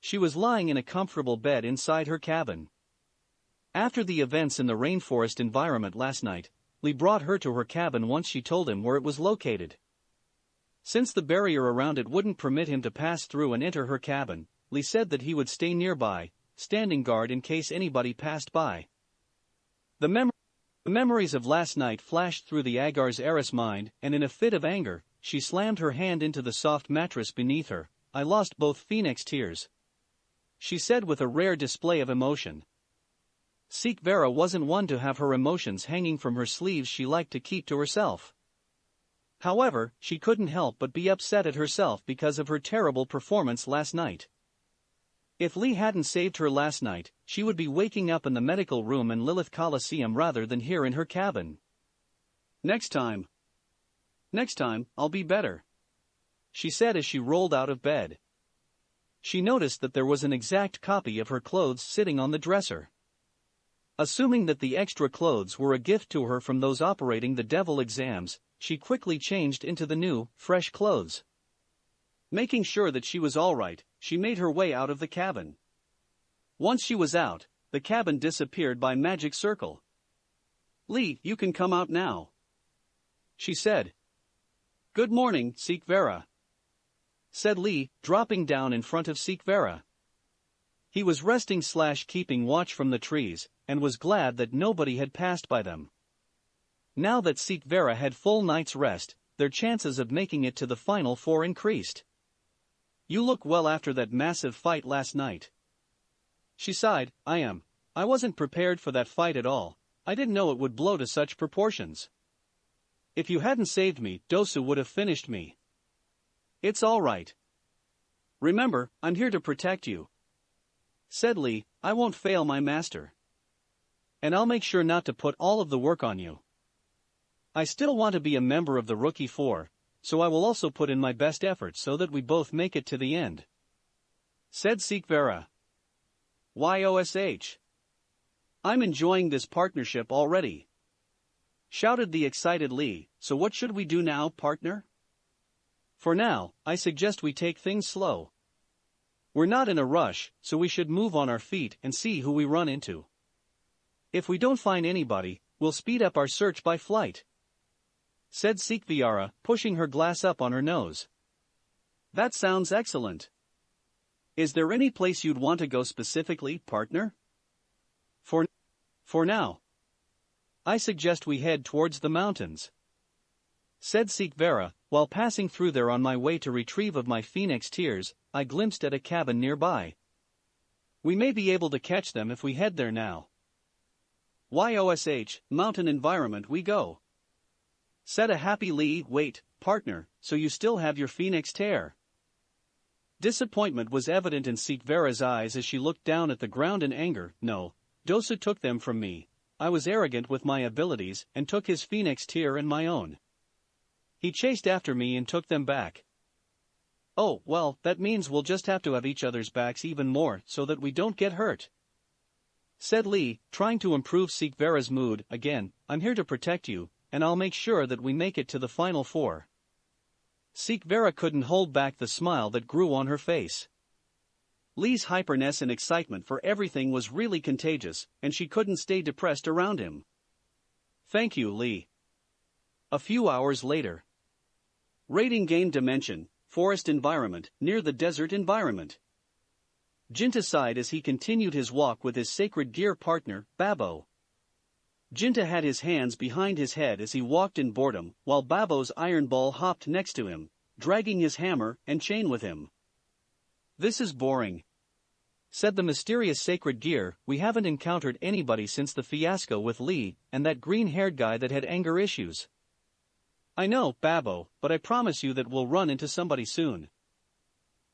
She was lying in a comfortable bed inside her cabin. After the events in the rainforest environment last night, Lee brought her to her cabin once she told him where it was located. Since the barrier around it wouldn't permit him to pass through and enter her cabin, Lee said that he would stay nearby, standing guard in case anybody passed by. The memories of last night flashed through the Agar's heiress mind, and in a fit of anger, she slammed her hand into the soft mattress beneath her. I lost both Phoenix tears. She said with a rare display of emotion. Sikh Vera wasn't one to have her emotions hanging from her sleeves, she liked to keep to herself. However, she couldn't help but be upset at herself because of her terrible performance last night. If Lee hadn't saved her last night, she would be waking up in the medical room in Lilith Coliseum rather than here in her cabin. Next time, I'll be better, she said as she rolled out of bed. She noticed that there was an exact copy of her clothes sitting on the dresser. Assuming that the extra clothes were a gift to her from those operating the devil exams, she quickly changed into the new, fresh clothes. Making sure that she was all right, she made her way out of the cabin. Once she was out, the cabin disappeared by magic circle. "Lee, you can come out now," she said. "Good morning, Sikh Vera," said Lee, dropping down in front of Sikh Vera. He was resting/keeping watch from the trees, and was glad that nobody had passed by them. Now that Sikh Vera had full night's rest, their chances of making it to the final four increased. "You look well after that massive fight last night," she sighed. I wasn't prepared for that fight at all. I didn't know it would blow to such proportions. If you hadn't saved me, Dosu would have finished me." "It's all right. Remember, I'm here to protect you," said Lee. "I won't fail my master. And I'll make sure not to put all of the work on you. I still want to be a member of the Rookie Four, so I will also put in my best efforts so that we both make it to the end," said Sikh Vera. "YOSH. I'm enjoying this partnership already," shouted the excited Lee. "So what should we do now, partner?" "For now, I suggest we take things slow. We're not in a rush, so we should move on our feet and see who we run into. If we don't find anybody, we'll speed up our search by flight," said Sikh Vera, pushing her glass up on her nose. "That sounds excellent. Is there any place you'd want to go specifically, partner?" For now, I suggest we head towards the mountains," said Sikh Vera. "While passing through there on my way to retrieve of my phoenix tears, I glimpsed at a cabin nearby. We may be able to catch them if we head there now." "YOSH, mountain environment we go," said a happy Lee. "Wait, partner, so you still have your phoenix tear?" Disappointment was evident in Sikh Vera's eyes as she looked down at the ground in anger. "No, Dosu took them from me. I was arrogant with my abilities and took his phoenix tear and my own. He chased after me and took them back." "Oh, well, that means we'll just have to have each other's backs even more so that we don't get hurt," said Lee, trying to improve Sikh Vera's mood. "Again, I'm here to protect you, and I'll make sure that we make it to the final four." Sikh Vera couldn't hold back the smile that grew on her face. Lee's hyperness and excitement for everything was really contagious, and she couldn't stay depressed around him. "Thank you, Lee." A few hours later. Raiding game dimension, forest environment, near the desert environment. Ginta sighed as he continued his walk with his sacred gear partner, Babbo. Ginta had his hands behind his head as he walked in boredom, while Babbo's iron ball hopped next to him, dragging his hammer and chain with him. "This is boring," said the mysterious sacred gear. "We haven't encountered anybody since the fiasco with Lee and that green-haired guy that had anger issues." "I know, Babbo, but I promise you that we'll run into somebody soon,"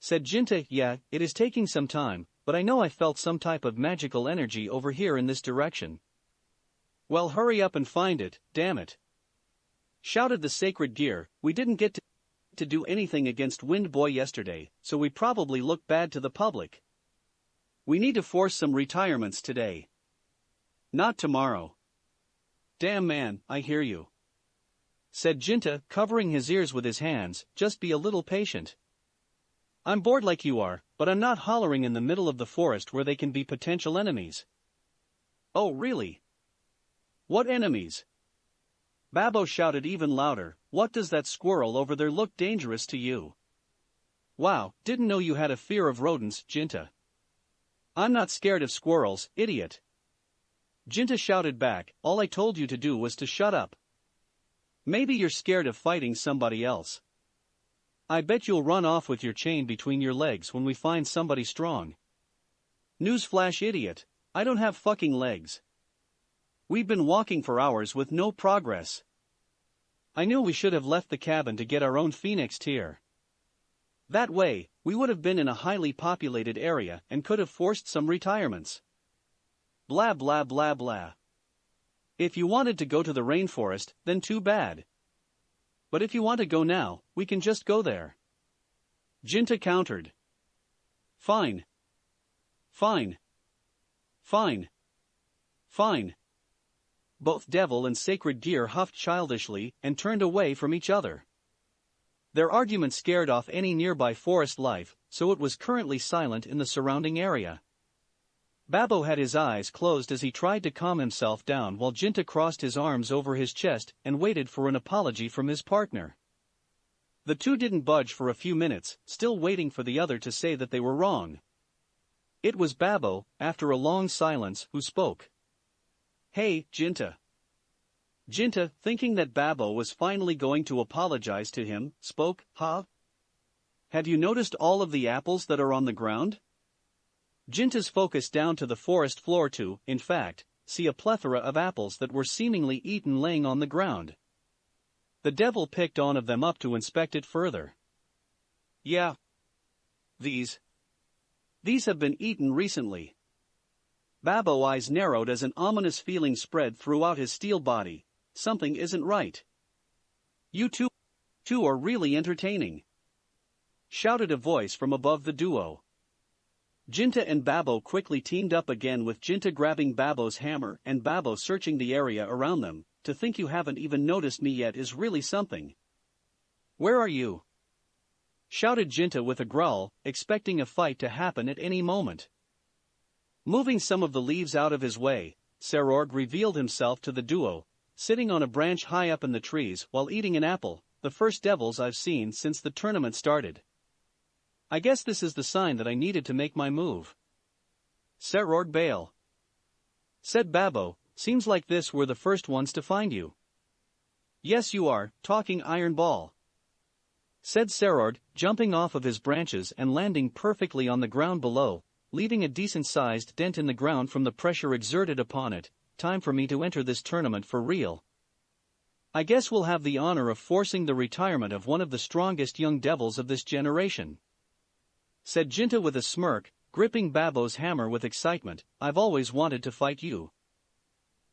said Ginta. "Yeah, it is taking some time, but I know I felt some type of magical energy over here in this direction." "Well, hurry up and find it, damn it," shouted the sacred gear. "We didn't get to do anything against Wind Boy yesterday, so we probably look bad to the public. We need to force some retirements today. Not tomorrow." "Damn man, I hear you," said Ginta, covering his ears with his hands. "Just be a little patient. I'm bored like you are, but I'm not hollering in the middle of the forest where they can be potential enemies." "Oh really? What enemies?" Babbo shouted even louder. "What does that squirrel over there look dangerous to you?" "Wow, didn't know you had a fear of rodents, Ginta." "I'm not scared of squirrels, idiot," Ginta shouted back. "All I told you to do was to shut up. Maybe you're scared of fighting somebody else. I bet you'll run off with your chain between your legs when we find somebody strong." "Newsflash, idiot, I don't have fucking legs. We've been walking for hours with no progress. I knew we should have left the cabin to get our own phoenix tear. That way, we would have been in a highly populated area and could have forced some retirements." Blah blah blah blah. "If you wanted to go to the rainforest, then too bad. But if you want to go now, we can just go there," Ginta countered. "Fine. Fine. Fine. Fine." Both Devil and Sacred Gear huffed childishly and turned away from each other. Their argument scared off any nearby forest life, so it was currently silent in the surrounding area. Babo had his eyes closed as he tried to calm himself down while Ginta crossed his arms over his chest and waited for an apology from his partner. The two didn't budge for a few minutes, still waiting for the other to say that they were wrong. It was Babo, after a long silence, who spoke. "Hey, Ginta." Ginta, thinking that Babo was finally going to apologize to him, spoke, "Huh? Have you noticed all of the apples that are on the ground?" Ginta's focus down to the forest floor to, in fact, see a plethora of apples that were seemingly eaten laying on the ground. The devil picked one of them up to inspect it further. "Yeah. These have been eaten recently." Babo's eyes narrowed as an ominous feeling spread throughout his steel body. Something isn't right. "You two are really entertaining," shouted a voice from above the duo. Ginta and Babo quickly teamed up again, with Ginta grabbing Babo's hammer and Babo searching the area around them. "To think you haven't even noticed me yet is really something." "Where are you?" shouted Ginta with a growl, expecting a fight to happen at any moment. Moving some of the leaves out of his way, Serorg revealed himself to the duo, sitting on a branch high up in the trees while eating an apple, "The first devils I've seen since the tournament started. I guess this is the sign that I needed to make my move." "Serorg Bael," said Babo, "seems like this we're the first ones to find you." "Yes you are, talking iron ball," said Serorg, jumping off of his branches and landing perfectly on the ground below, leaving a decent-sized dent in the ground from the pressure exerted upon it. "Time for me to enter this tournament for real. I guess we'll have the honor of forcing the retirement of one of the strongest young devils of this generation," said Ginta with a smirk, gripping Babo's hammer with excitement. "I've always wanted to fight you.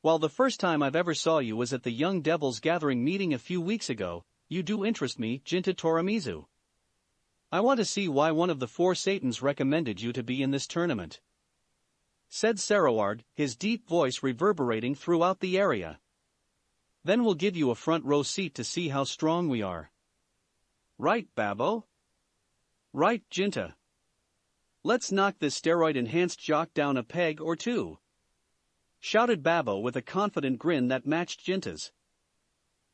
While the first time I've ever saw you was at the Young Devils Gathering meeting a few weeks ago, you do interest me, Ginta Toramizu. I want to see why one of the four Satans recommended you to be in this tournament," said Serorg, his deep voice reverberating throughout the area. "Then we'll give you a front row seat to see how strong we are." "Right, Babo?" "Right, Ginta. Let's knock this steroid-enhanced jock down a peg or two," shouted Babo with a confident grin that matched Ginta's.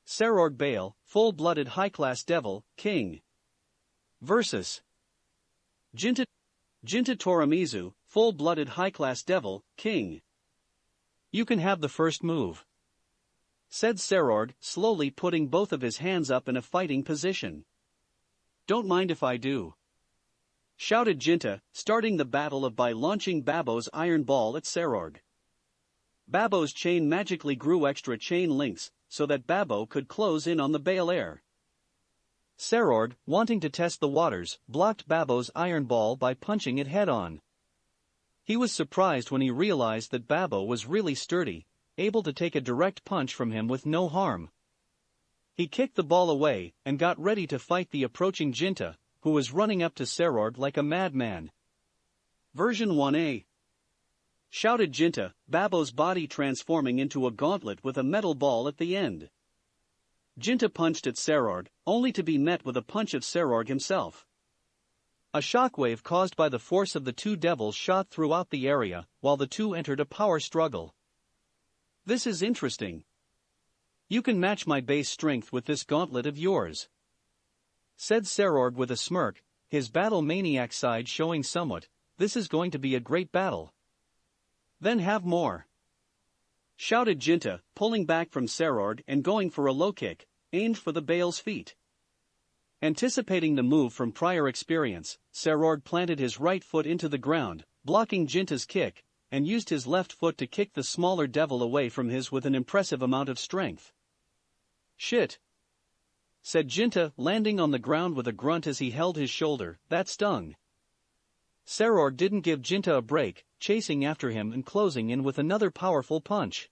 Serorg Bael, full-blooded high-class devil, king. Versus Ginta Toramizu, full-blooded high-class devil, king. "You can have the first move," said Serorg, slowly putting both of his hands up in a fighting position. "Don't mind if I do," shouted Ginta, starting the battle by launching Babo's iron ball at Serorg. Babo's chain magically grew extra chain links, so that Babo could close in on the Bale air. Serorg, wanting to test the waters, blocked Babo's iron ball by punching it head-on. He was surprised when he realized that Babo was really sturdy, able to take a direct punch from him with no harm. He kicked the ball away and got ready to fight the approaching Ginta, who was running up to Serorg like a madman. "Version 1A," shouted Ginta, Babo's body transforming into a gauntlet with a metal ball at the end. Ginta punched at Serorg, only to be met with a punch of Serorg himself. A shockwave caused by the force of the two devils shot throughout the area, while the two entered a power struggle. "This is interesting. You can match my base strength with this gauntlet of yours," said Serorg with a smirk, his battle maniac side showing somewhat. "This is going to be a great battle." "Then have more," shouted Ginta, pulling back from Serorg and going for a low kick, aimed for the Bale's feet. Anticipating the move from prior experience, Serorg planted his right foot into the ground, blocking Ginta's kick, and used his left foot to kick the smaller devil away from his with an impressive amount of strength. "Shit," said Ginta, landing on the ground with a grunt as he held his shoulder. "That stung." Serorg didn't give Ginta a break, chasing after him and closing in with another powerful punch.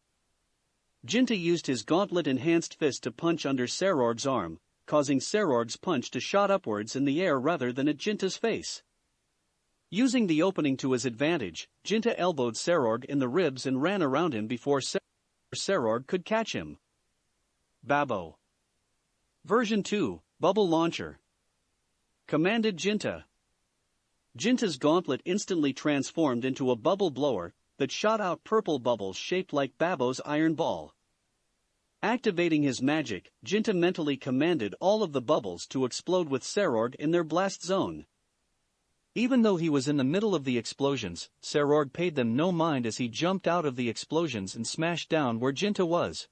Ginta used his gauntlet-enhanced fist to punch under Serorg's arm, causing Serorg's punch to shot upwards in the air rather than at Ginta's face. Using the opening to his advantage, Ginta elbowed Serorg in the ribs and ran around him before Serorg could catch him. Babo. Version 2, Bubble Launcher. Commanded Ginta. Ginta's gauntlet instantly transformed into a bubble blower that shot out purple bubbles shaped like Babo's iron ball. Activating his magic, Ginta mentally commanded all of the bubbles to explode with Serorg in their blast zone. Even though he was in the middle of the explosions, Serorg paid them no mind as he jumped out of the explosions and smashed down where Ginta was.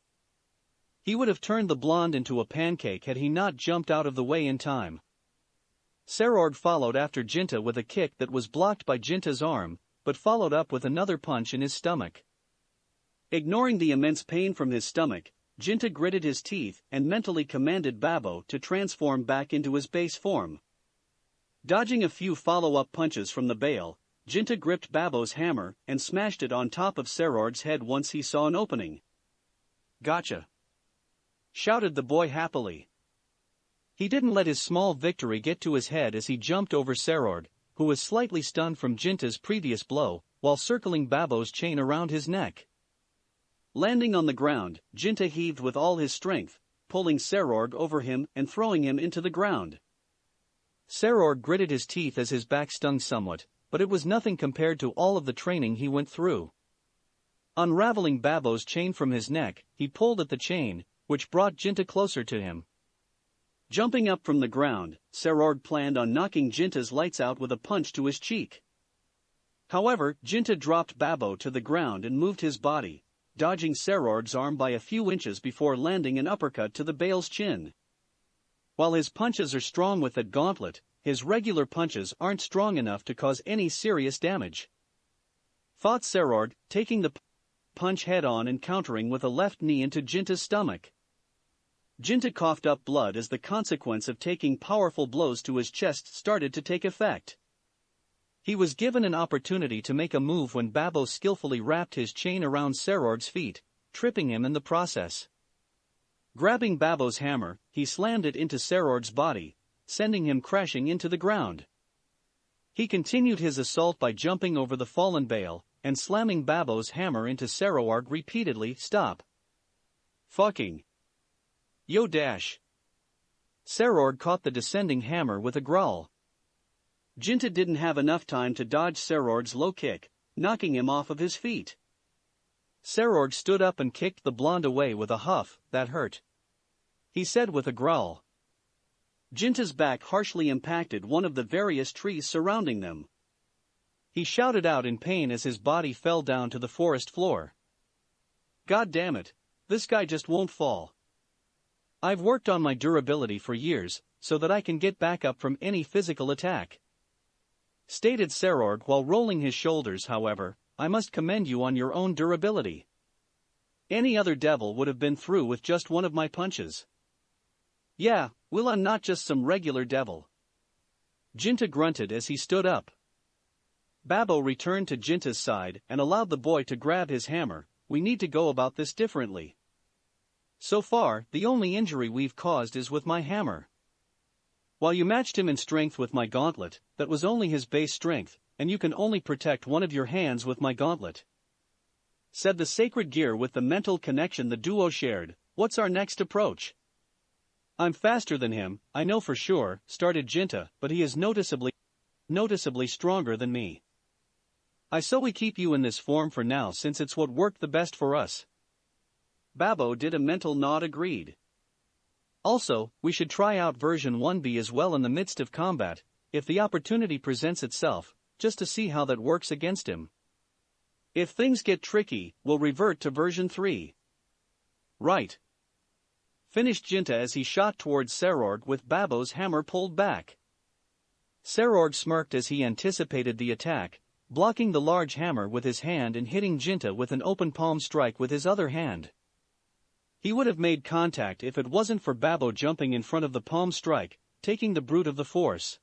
He would have turned the blonde into a pancake had he not jumped out of the way in time. Serorg followed after Ginta with a kick that was blocked by Ginta's arm, but followed up with another punch in his stomach. Ignoring the immense pain from his stomach, Ginta gritted his teeth and mentally commanded Babo to transform back into his base form. Dodging a few follow-up punches from the Bael, Ginta gripped Babo's hammer and smashed it on top of Serorg's head once he saw an opening. "Gotcha!" shouted the boy happily. He didn't let his small victory get to his head as he jumped over Serorg, who was slightly stunned from Ginta's previous blow, while circling Babo's chain around his neck. Landing on the ground, Ginta heaved with all his strength, pulling Serorg over him and throwing him into the ground. Serorg gritted his teeth as his back stung somewhat, but it was nothing compared to all of the training he went through. Unraveling Babo's chain from his neck, he pulled at the chain, which brought Ginta closer to him. Jumping up from the ground, Serorg planned on knocking Ginta's lights out with a punch to his cheek. However, Ginta dropped Babo to the ground and moved his body, dodging Serorg's arm by a few inches before landing an uppercut to the Bael's chin. While his punches are strong with that gauntlet, his regular punches aren't strong enough to cause any serious damage. Fought Serorg, taking the punch head-on and countering with a left knee into Ginta's stomach. Ginta coughed up blood as the consequence of taking powerful blows to his chest started to take effect. He was given an opportunity to make a move when Babo skillfully wrapped his chain around Serorg's feet, tripping him in the process. Grabbing Babo's hammer, he slammed it into Serorg's body, sending him crashing into the ground. He continued his assault by jumping over the fallen Bale and slamming Babo's hammer into Serorg repeatedly. "Stop. Fucking. Yo dash." Serorg caught the descending hammer with a growl. Ginta didn't have enough time to dodge Serorg's low kick, knocking him off of his feet. Serorg stood up and kicked the blonde away with a huff. "That hurt," he said with a growl. Ginta's back harshly impacted one of the various trees surrounding them. He shouted out in pain as his body fell down to the forest floor. "God damn it, this guy just won't fall. I've worked on my durability for years, so that I can get back up from any physical attack," stated Serorg while rolling his shoulders. "However, I must commend you on your own durability. Any other devil would have been through with just one of my punches." "Yeah, well, I'm not just some regular devil," Ginta grunted as he stood up. Babo returned to Ginta's side and allowed the boy to grab his hammer. "We need to go about this differently. So far, the only injury we've caused is with my hammer. While you matched him in strength with my gauntlet, that was only his base strength, and you can only protect one of your hands with my gauntlet," said the sacred gear with the mental connection the duo shared. "What's our next approach?" "I'm faster than him, I know for sure," started Ginta, "but he is noticeably stronger than me. I say we keep you in this form for now since it's what worked the best for us." Babo did a mental nod, agreed. "Also, we should try out version 1B as well in the midst of combat, if the opportunity presents itself, just to see how that works against him. If things get tricky, we'll revert to version 3. "Right," finished Ginta as he shot towards Serorg with Babo's hammer pulled back. Serorg smirked as he anticipated the attack, blocking the large hammer with his hand and hitting Ginta with an open palm strike with his other hand. He would have made contact if it wasn't for Babo jumping in front of the palm strike, taking the brunt of the force.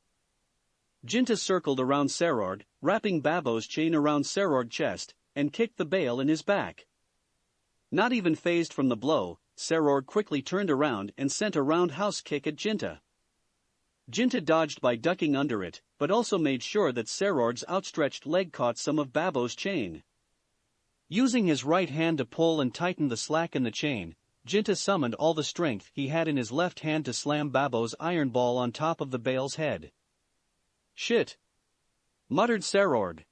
Ginta circled around Serorg, wrapping Babo's chain around Serorg's chest, and kicked the Bael in his back. Not even fazed from the blow, Serorg quickly turned around and sent a roundhouse kick at Ginta. Ginta dodged by ducking under it, but also made sure that Serorg's outstretched leg caught some of Babo's chain. Using his right hand to pull and tighten the slack in the chain, Ginta summoned all the strength he had in his left hand to slam Babo's iron ball on top of the Bael's head. "Shit. muttered Serorg.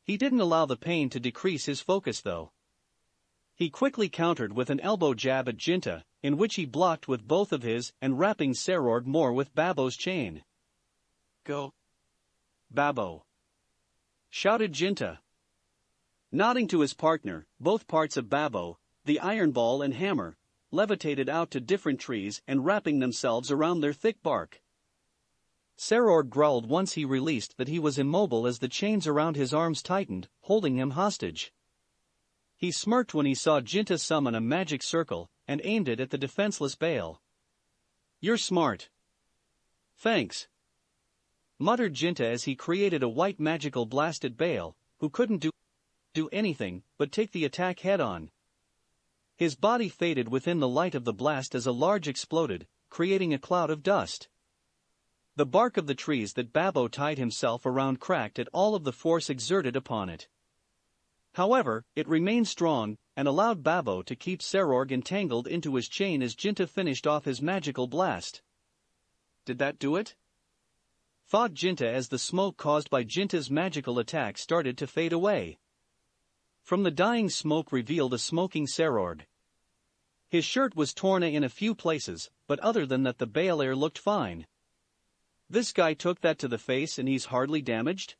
He didn't allow the pain to decrease his focus though. He quickly countered with an elbow jab at Ginta, in which he blocked with both of his and wrapping Serorg more with Babo's chain. Go, Babo! Shouted Ginta. Nodding to his partner, both parts of Babo, the iron ball and hammer, levitated out to different trees and wrapping themselves around their thick bark. Serorg growled once he released that he was immobile as the chains around his arms tightened, holding him hostage. He smirked when he saw Ginta summon a magic circle and aimed it at the defenseless Bale. You're smart. Thanks, muttered Ginta as he created a white magical blast at Bale, who couldn't do anything but take the attack head-on. His body faded within the light of the blast as a large exploded, creating a cloud of dust. The bark of the trees that Babo tied himself around cracked at all of the force exerted upon it. However, it remained strong, and allowed Babo to keep Serorg entangled into his chain as Ginta finished off his magical blast. Did that do it? Thought Ginta as the smoke caused by Jinta's magical attack started to fade away. From the dying smoke revealed a smoking Serorg. His shirt was torn in a few places, but other than that the Bale air looked fine. This guy took that to the face and he's hardly damaged?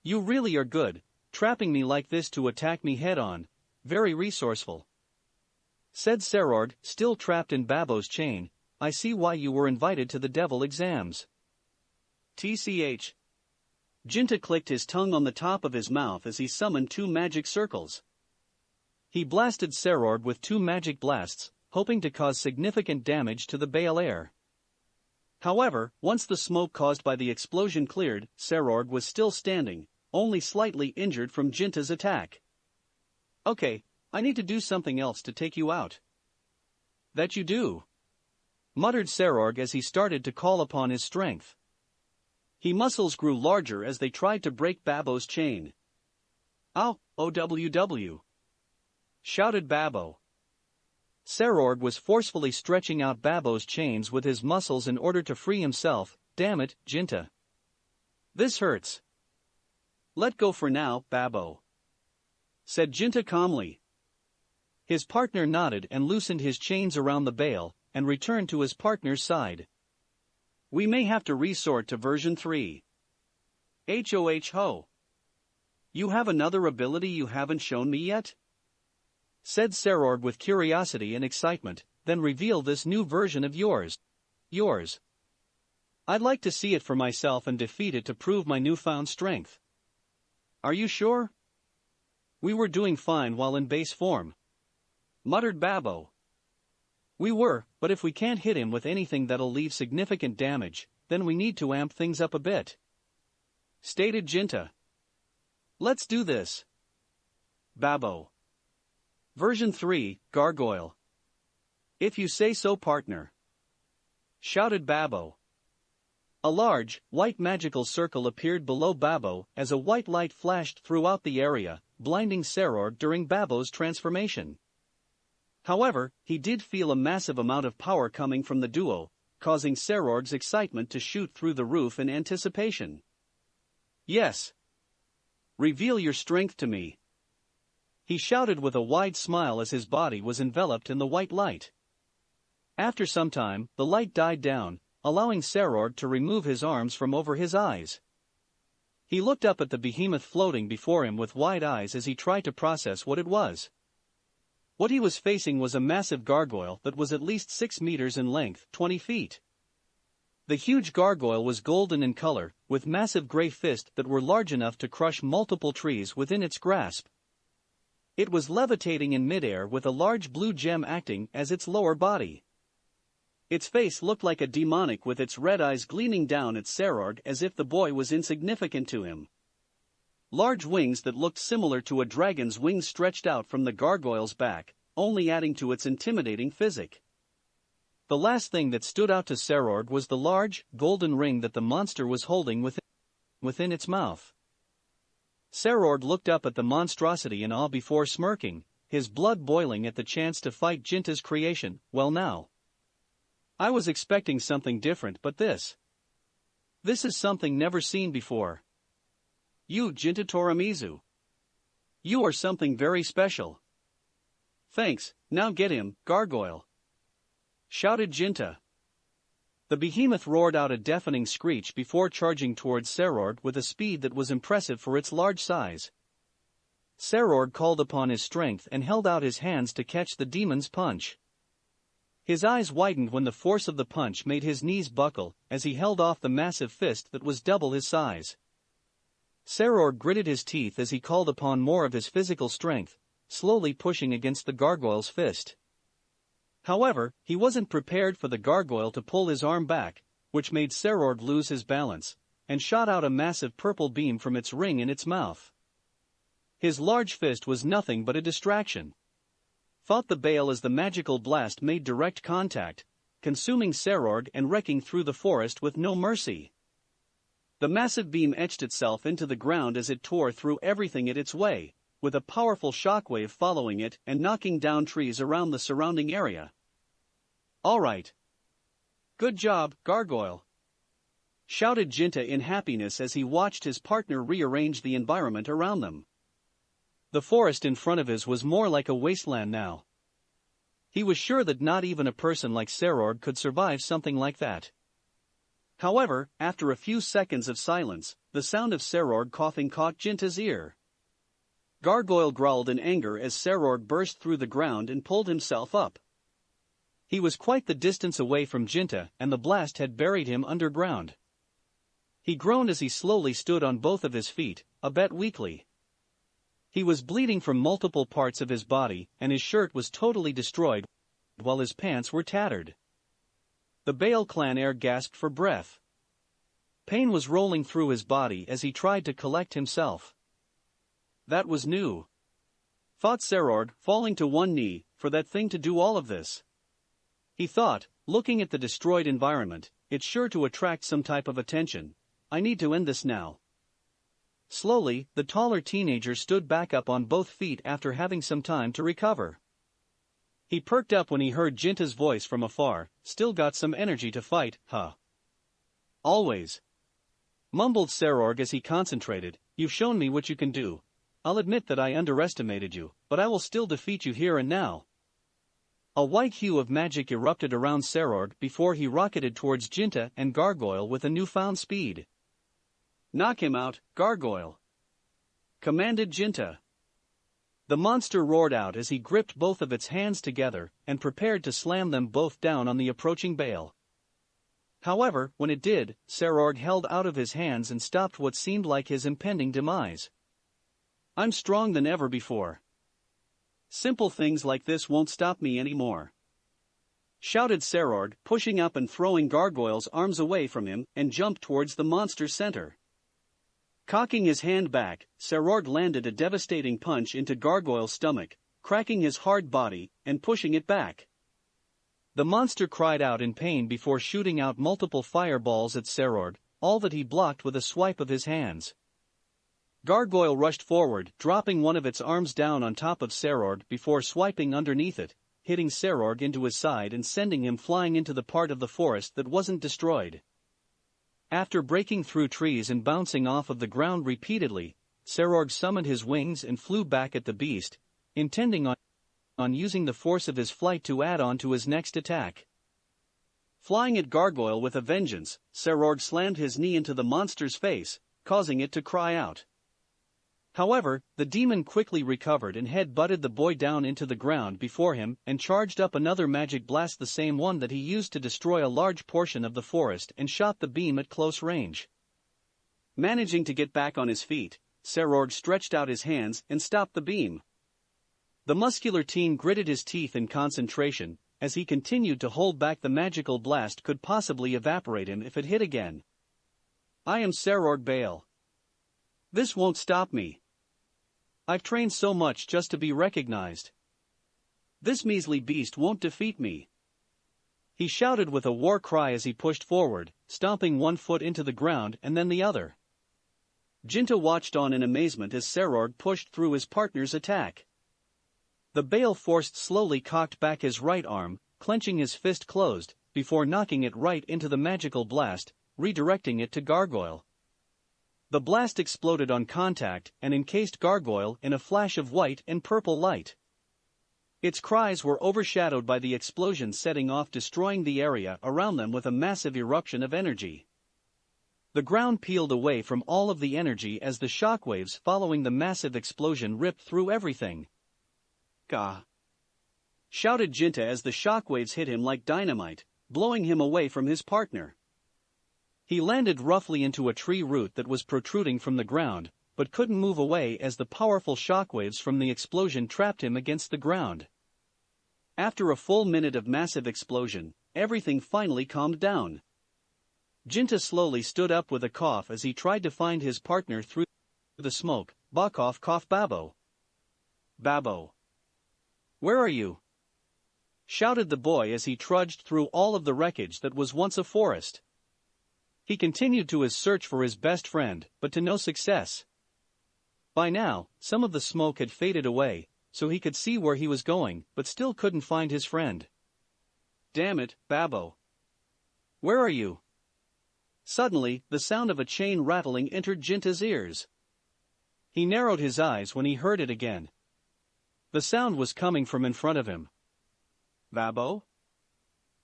You really are good, trapping me like this to attack me head-on, very resourceful. Said Serorg, still trapped in Babo's chain. I see why you were invited to the devil exams. TCH. Ginta clicked his tongue on the top of his mouth as he summoned 2 magic circles. He blasted Serorg with 2 magic blasts, hoping to cause significant damage to the Bale air. However, once the smoke caused by the explosion cleared, Serorg was still standing, only slightly injured from Ginta's attack. Okay, I need to do something else to take you out. That you do, muttered Serorg as he started to call upon his strength. His muscles grew larger as they tried to break Babo's chain. Ow, OWW! Shouted Babo. Serorg was forcefully stretching out Babo's chains with his muscles in order to free himself. Damn it, Ginta. This hurts. Let go for now, Babo, said Ginta calmly. His partner nodded and loosened his chains around the Bale, and returned to his partner's side. We may have to resort to version 3. Ho. You have another ability you haven't shown me yet? Said Serorg with curiosity and excitement, then reveal this new version of yours. Yours. I'd like to see it for myself and defeat it to prove my newfound strength. Are you sure? We were doing fine while in base form, muttered Babo. We were, but if we can't hit him with anything that'll leave significant damage, then we need to amp things up a bit, stated Ginta. Let's do this. Babo. Version 3, Gargoyle. If you say so, partner, shouted Babo. A large, white magical circle appeared below Babo as a white light flashed throughout the area, blinding Serorg during Babo's transformation. However, he did feel a massive amount of power coming from the duo, causing Serorg's excitement to shoot through the roof in anticipation. Yes. Reveal your strength to me, he shouted with a wide smile as his body was enveloped in the white light. After some time, the light died down, allowing Serorg to remove his arms from over his eyes. He looked up at the behemoth floating before him with wide eyes as he tried to process what it was. What he was facing was a massive gargoyle that was at least 6 meters in length, 20 feet. The huge gargoyle was golden in color, with massive gray fists that were large enough to crush multiple trees within its grasp. It was levitating in midair with a large blue gem acting as its lower body. Its face looked like a demonic with its red eyes gleaming down at Serorg as if the boy was insignificant to him. Large wings that looked similar to a dragon's wings stretched out from the gargoyle's back, only adding to its intimidating physique. The last thing that stood out to Serorg was the large, golden ring that the monster was holding within its mouth. Serorg looked up at the monstrosity in awe before smirking, his blood boiling at the chance to fight Ginta's creation. Well now, I was expecting something different, but this is something never seen before. You Ginta Torimizu. You are something very special. Thanks, now get him, Gargoyle. Shouted Ginta. The behemoth roared out a deafening screech before charging towards Serorg with a speed that was impressive for its large size. Serorg called upon his strength and held out his hands to catch the demon's punch. His eyes widened when the force of the punch made his knees buckle as he held off the massive fist that was double his size. Serorg gritted his teeth as he called upon more of his physical strength, slowly pushing against the gargoyle's fist. However, he wasn't prepared for the gargoyle to pull his arm back, which made Serorg lose his balance, and shot out a massive purple beam from its ring in its mouth. His large fist was nothing but a distraction. Fought the Bale as the magical blast made direct contact, consuming Serorg and wrecking through the forest with no mercy. The massive beam etched itself into the ground as it tore through everything in its way, with a powerful shockwave following it and knocking down trees around the surrounding area. All right. Good job, Gargoyle. Shouted Ginta in happiness as he watched his partner rearrange the environment around them. The forest in front of his was more like a wasteland now. He was sure that not even a person like Serorg could survive something like that. However, after a few seconds of silence, the sound of Serorg coughing caught Ginta's ear. Gargoyle growled in anger as Serorg burst through the ground and pulled himself up. He was quite the distance away from Ginta and the blast had buried him underground. He groaned as he slowly stood on both of his feet, a bit weakly. He was bleeding from multiple parts of his body and his shirt was totally destroyed, while his pants were tattered. The Bale clan heir gasped for breath. Pain was rolling through his body as he tried to collect himself. That was new. Thought Serorg, falling to one knee, for that thing to do all of this. He thought, looking at the destroyed environment, it's sure to attract some type of attention. I need to end this now. Slowly, the taller teenager stood back up on both feet after having some time to recover. He perked up when he heard Ginta's voice from afar, still got some energy to fight, huh? Always. Mumbled Serorg as he concentrated, you've shown me what you can do. I'll admit that I underestimated you, but I will still defeat you here and now. A white hue of magic erupted around Serorg before he rocketed towards Ginta and Gargoyle with a newfound speed. Knock him out, Gargoyle. Commanded Ginta. The monster roared out as he gripped both of its hands together and prepared to slam them both down on the approaching Bale. However, when it did, Serorg held out of his hands and stopped what seemed like his impending demise. I'm strong than ever before. Simple things like this won't stop me anymore. Shouted Serorg, pushing up and throwing Gargoyle's arms away from him and jumped towards the monster's center. Cocking his hand back, Serorg landed a devastating punch into Gargoyle's stomach, cracking his hard body and pushing it back. The monster cried out in pain before shooting out multiple fireballs at Serorg, all that he blocked with a swipe of his hands. Gargoyle rushed forward, dropping one of its arms down on top of Serorg before swiping underneath it, hitting Serorg into his side and sending him flying into the part of the forest that wasn't destroyed. After breaking through trees and bouncing off of the ground repeatedly, Serorg summoned his wings and flew back at the beast, intending on using the force of his flight to add on to his next attack. Flying at Gargoyle with a vengeance, Serorg slammed his knee into the monster's face, causing it to cry out. However, the demon quickly recovered and head-butted the boy down into the ground before him and charged up another magic blast, the same one that he used to destroy a large portion of the forest, and shot the beam at close range. Managing to get back on his feet, Serorg stretched out his hands and stopped the beam. The muscular teen gritted his teeth in concentration, as he continued to hold back the magical blast could possibly evaporate him if it hit again. I am Serorg Bael. This won't stop me. I've trained so much just to be recognized. This measly beast won't defeat me. He shouted with a war cry as he pushed forward, stomping one foot into the ground and then the other. Ginta watched on in amazement as Serorg pushed through his partner's attack. The Bale forced slowly cocked back his right arm, clenching his fist closed, before knocking it right into the magical blast, redirecting it to Gargoyle. The blast exploded on contact and encased Gargoyle in a flash of white and purple light. Its cries were overshadowed by the explosion setting off, destroying the area around them with a massive eruption of energy. The ground peeled away from all of the energy as the shockwaves following the massive explosion ripped through everything. "Gah!" shouted Ginta as the shockwaves hit him like dynamite, blowing him away from his partner. He landed roughly into a tree root that was protruding from the ground, but couldn't move away as the powerful shockwaves from the explosion trapped him against the ground. After a full minute of massive explosion, everything finally calmed down. Ginta slowly stood up with a cough as he tried to find his partner through the smoke. "Cough cough Babo. Babo. Where are you?" shouted the boy as he trudged through all of the wreckage that was once a forest. He continued to his search for his best friend, but to no success. By now, some of the smoke had faded away, so he could see where he was going, but still couldn't find his friend. "Damn it, Babo. Where are you?" Suddenly, the sound of a chain rattling entered Ginta's ears. He narrowed his eyes when he heard it again. The sound was coming from in front of him. "Babo?"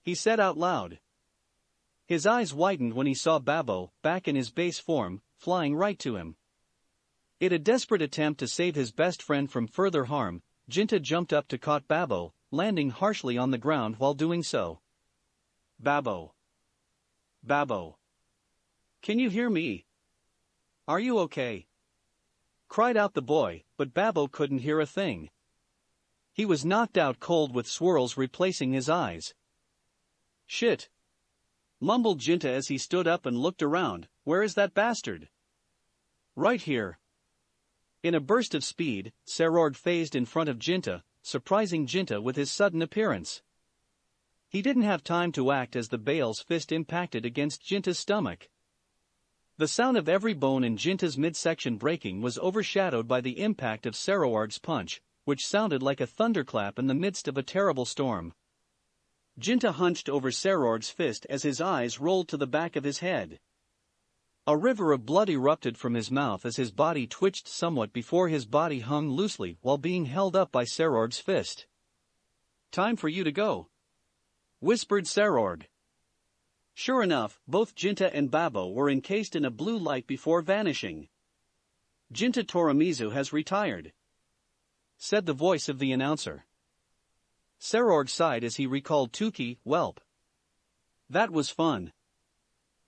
he said out loud. His eyes widened when he saw Babo, back in his base form, flying right to him. In a desperate attempt to save his best friend from further harm, Ginta jumped up to caught Babo, landing harshly on the ground while doing so. "Babo. Babo. Can you hear me? Are you okay?" cried out the boy, but Babo couldn't hear a thing. He was knocked out cold with swirls replacing his eyes. "Shit," mumbled Ginta as he stood up and looked around. "Where is that bastard?" "Right here." In a burst of speed, Serorg phased in front of Ginta, surprising Ginta with his sudden appearance. He didn't have time to act as the Bael's fist impacted against Ginta's stomach. The sound of every bone in Ginta's midsection breaking was overshadowed by the impact of Serorg's punch, which sounded like a thunderclap in the midst of a terrible storm. Ginta hunched over Serorg's fist as his eyes rolled to the back of his head. A river of blood erupted from his mouth as his body twitched somewhat before his body hung loosely while being held up by Serorg's fist. "Time for you to go," whispered Serorg. Sure enough, both Ginta and Babo were encased in a blue light before vanishing. "Ginta Torimizu has retired," said the voice of the announcer. Serorg sighed as he recalled Tuki, "Welp. That was fun,"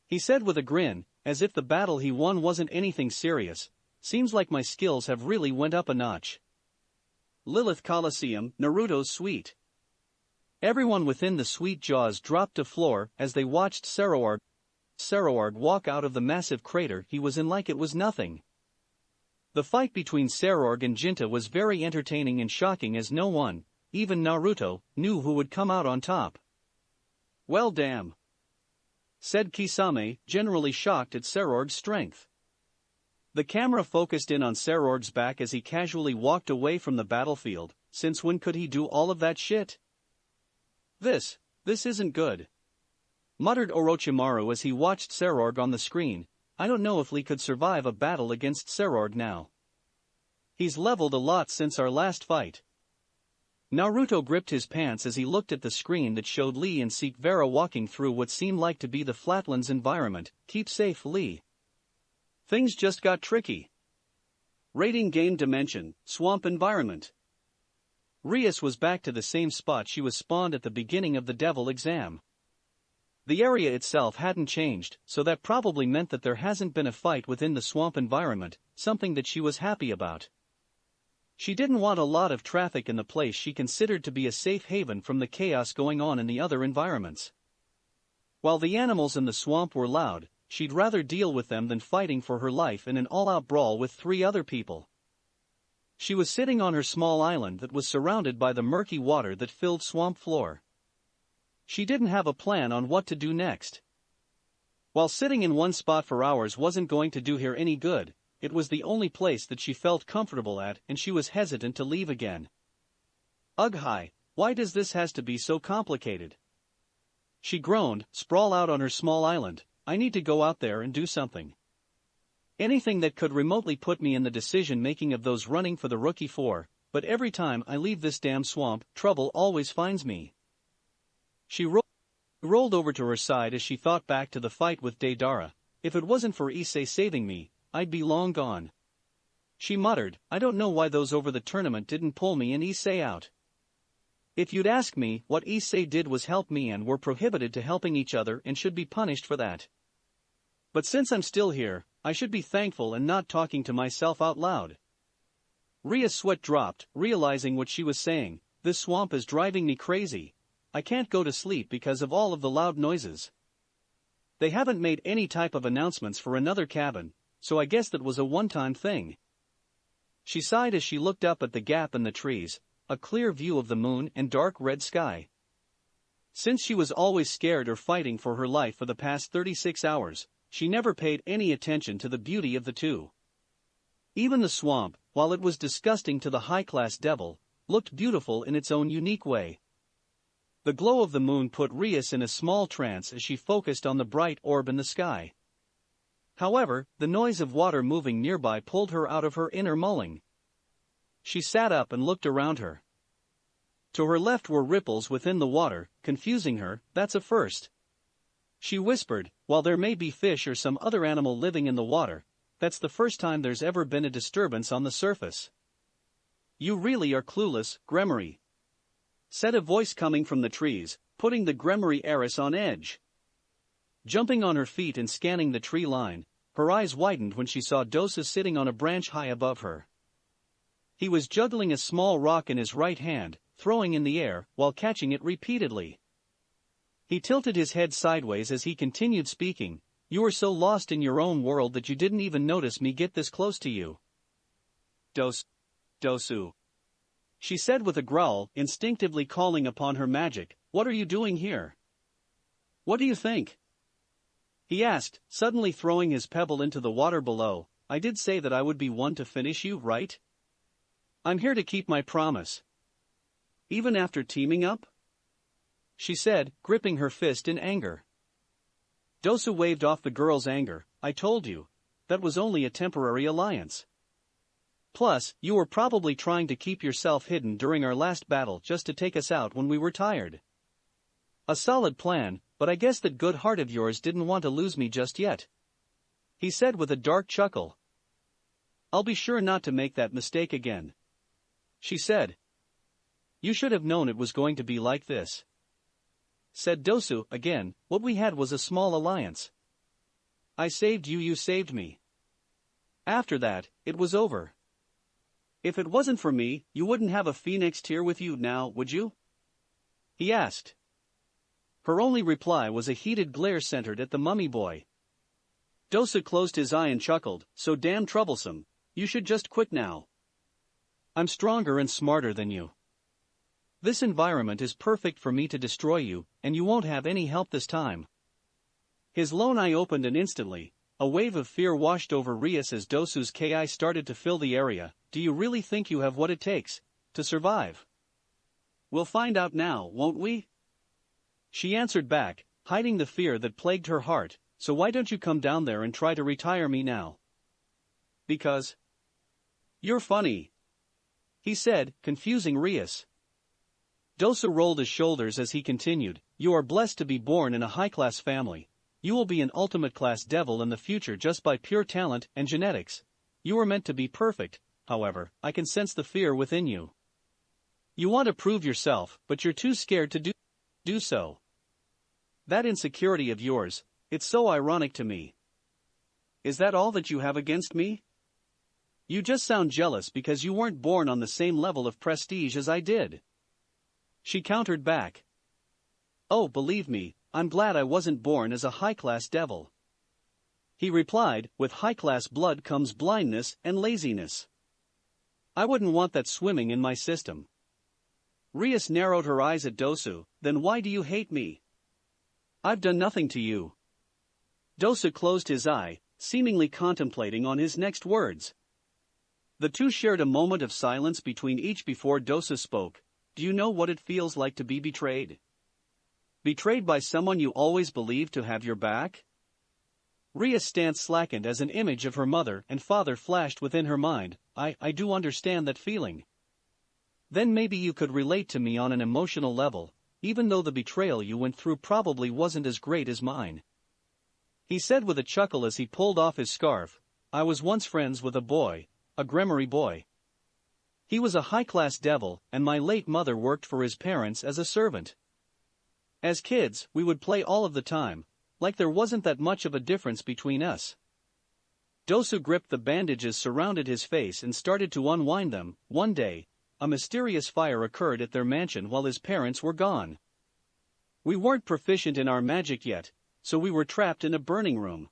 he said with a grin, as if the battle he won wasn't anything serious. "Seems like my skills have really went up a notch." Lilith Coliseum, Naruto's suite. Everyone within the suite jaws dropped to floor as they watched Serorg walk out of the massive crater he was in like it was nothing. The fight between Serorg and Ginta was very entertaining and shocking as no one, even Naruto, knew who would come out on top. "Well damn," said Kisame, generally shocked at Serorg's strength. The camera focused in on Serorg's back as he casually walked away from the battlefield, since when could he do all of that shit? This isn't good," muttered Orochimaru as he watched Serorg on the screen. "I don't know if Lee could survive a battle against Serorg now. He's leveled a lot since our last fight." Naruto gripped his pants as he looked at the screen that showed Lee and Sikh Vera walking through what seemed like to be the Flatlands environment. "Keep safe, Lee. Things just got tricky." Rating game dimension, swamp environment. Rias was back to the same spot she was spawned at the beginning of the devil exam. The area itself hadn't changed, so that probably meant that there hasn't been a fight within the swamp environment, something that she was happy about. She didn't want a lot of traffic in the place she considered to be a safe haven from the chaos going on in the other environments. While the animals in the swamp were loud, she'd rather deal with them than fighting for her life in an all-out brawl with 3 other people. She was sitting on her small island that was surrounded by the murky water that filled swamp floor. She didn't have a plan on what to do next. While sitting in one spot for hours wasn't going to do her any good, it was the only place that she felt comfortable at and she was hesitant to leave again. "Ugh, why does this has to be so complicated?" she groaned, sprawl out on her small island. "I need to go out there and do something." Anything that could remotely put me in the decision-making of those running for the Rookie 4, but every time I leave this damn swamp, trouble always finds me. She rolled over to her side as she thought back to the fight with Deidara. If it wasn't for Issei saving me, I'd be long gone. She muttered, I don't know why those over the tournament didn't pull me and Issei out. If you'd ask me, what Issei did was help me and we're prohibited to helping each other and should be punished for that. But since I'm still here, I should be thankful and not talking to myself out loud. Rias' sweat dropped, realizing what she was saying. This swamp is driving me crazy. I can't go to sleep because of all of the loud noises. They haven't made any type of announcements for another cabin, so I guess that was a one-time thing. She sighed as she looked up at the gap in the trees, a clear view of the moon and dark red sky. Since she was always scared or fighting for her life for the past 36 hours, she never paid any attention to the beauty of the two. Even the swamp, while it was disgusting to the high-class devil, looked beautiful in its own unique way. The glow of the moon put Rias in a small trance as she focused on the bright orb in the sky. However, the noise of water moving nearby pulled her out of her inner mulling. She sat up and looked around her. To her left were ripples within the water, confusing her. That's a first. She whispered, while there may be fish or some other animal living in the water, that's the first time there's ever been a disturbance on the surface. You really are clueless, Gremory, said a voice coming from the trees, putting the Gremory heiress on edge. Jumping on her feet and scanning the tree line, her eyes widened when she saw Dosu sitting on a branch high above her. He was juggling a small rock in his right hand, throwing in the air, while catching it repeatedly. He tilted his head sideways as he continued speaking. You were so lost in your own world that you didn't even notice me get this close to you. Dosu, she said with a growl, instinctively calling upon her magic. What are you doing here? What do you think? He asked, suddenly throwing his pebble into the water below. I did say that I would be one to finish you, right? I'm here to keep my promise. Even after teaming up? She said, gripping her fist in anger. Dosu waved off the girl's anger. I told you. That was only a temporary alliance. Plus, you were probably trying to keep yourself hidden during our last battle just to take us out when we were tired. A solid plan, but I guess that good heart of yours didn't want to lose me just yet. He said with a dark chuckle. I'll be sure not to make that mistake again. She said. You should have known it was going to be like this. Said Dosu, again, what we had was a small alliance. I saved you, you saved me. After that, it was over. If it wasn't for me, you wouldn't have a phoenix tear with you now, would you? He asked. Her only reply was a heated glare centered at the mummy boy. Dosu closed his eye and chuckled, so damn troublesome, you should just quit now. I'm stronger and smarter than you. This environment is perfect for me to destroy you, and you won't have any help this time. His lone eye opened and instantly, a wave of fear washed over Rias as Dosu's ki started to fill the area. Do you really think you have what it takes to survive? We'll find out now, won't we? She answered back, hiding the fear that plagued her heart. So why don't you come down there and try to retire me now? Because you're funny, he said, confusing Rias. Dosu rolled his shoulders as he continued, you are blessed to be born in a high-class family. You will be an ultimate-class devil in the future just by pure talent and genetics. You were meant to be perfect, however, I can sense the fear within you. You want to prove yourself, but you're too scared to do so. That insecurity of yours, it's so ironic to me. Is that all that you have against me? You just sound jealous because you weren't born on the same level of prestige as I did. She countered back. Oh, believe me, I'm glad I wasn't born as a high-class devil. He replied, with high-class blood comes blindness and laziness. I wouldn't want that swimming in my system. Rias narrowed her eyes at Dosu, then why do you hate me? I've done nothing to you. Dosu closed his eye, seemingly contemplating on his next words. The two shared a moment of silence between each before Dosu spoke. Do you know what it feels like to be betrayed? Betrayed by someone you always believed to have your back? Rias' stance slackened as an image of her mother and father flashed within her mind. I do understand that feeling. Then maybe you could relate to me on an emotional level, even though the betrayal you went through probably wasn't as great as mine. He said with a chuckle as he pulled off his scarf. I was once friends with a boy, a Gremory boy. He was a high-class devil, and my late mother worked for his parents as a servant. As kids, we would play all of the time, like there wasn't that much of a difference between us. Dosu gripped the bandages surrounded his face and started to unwind them. One day, a mysterious fire occurred at their mansion while his parents were gone. We weren't proficient in our magic yet, so we were trapped in a burning room.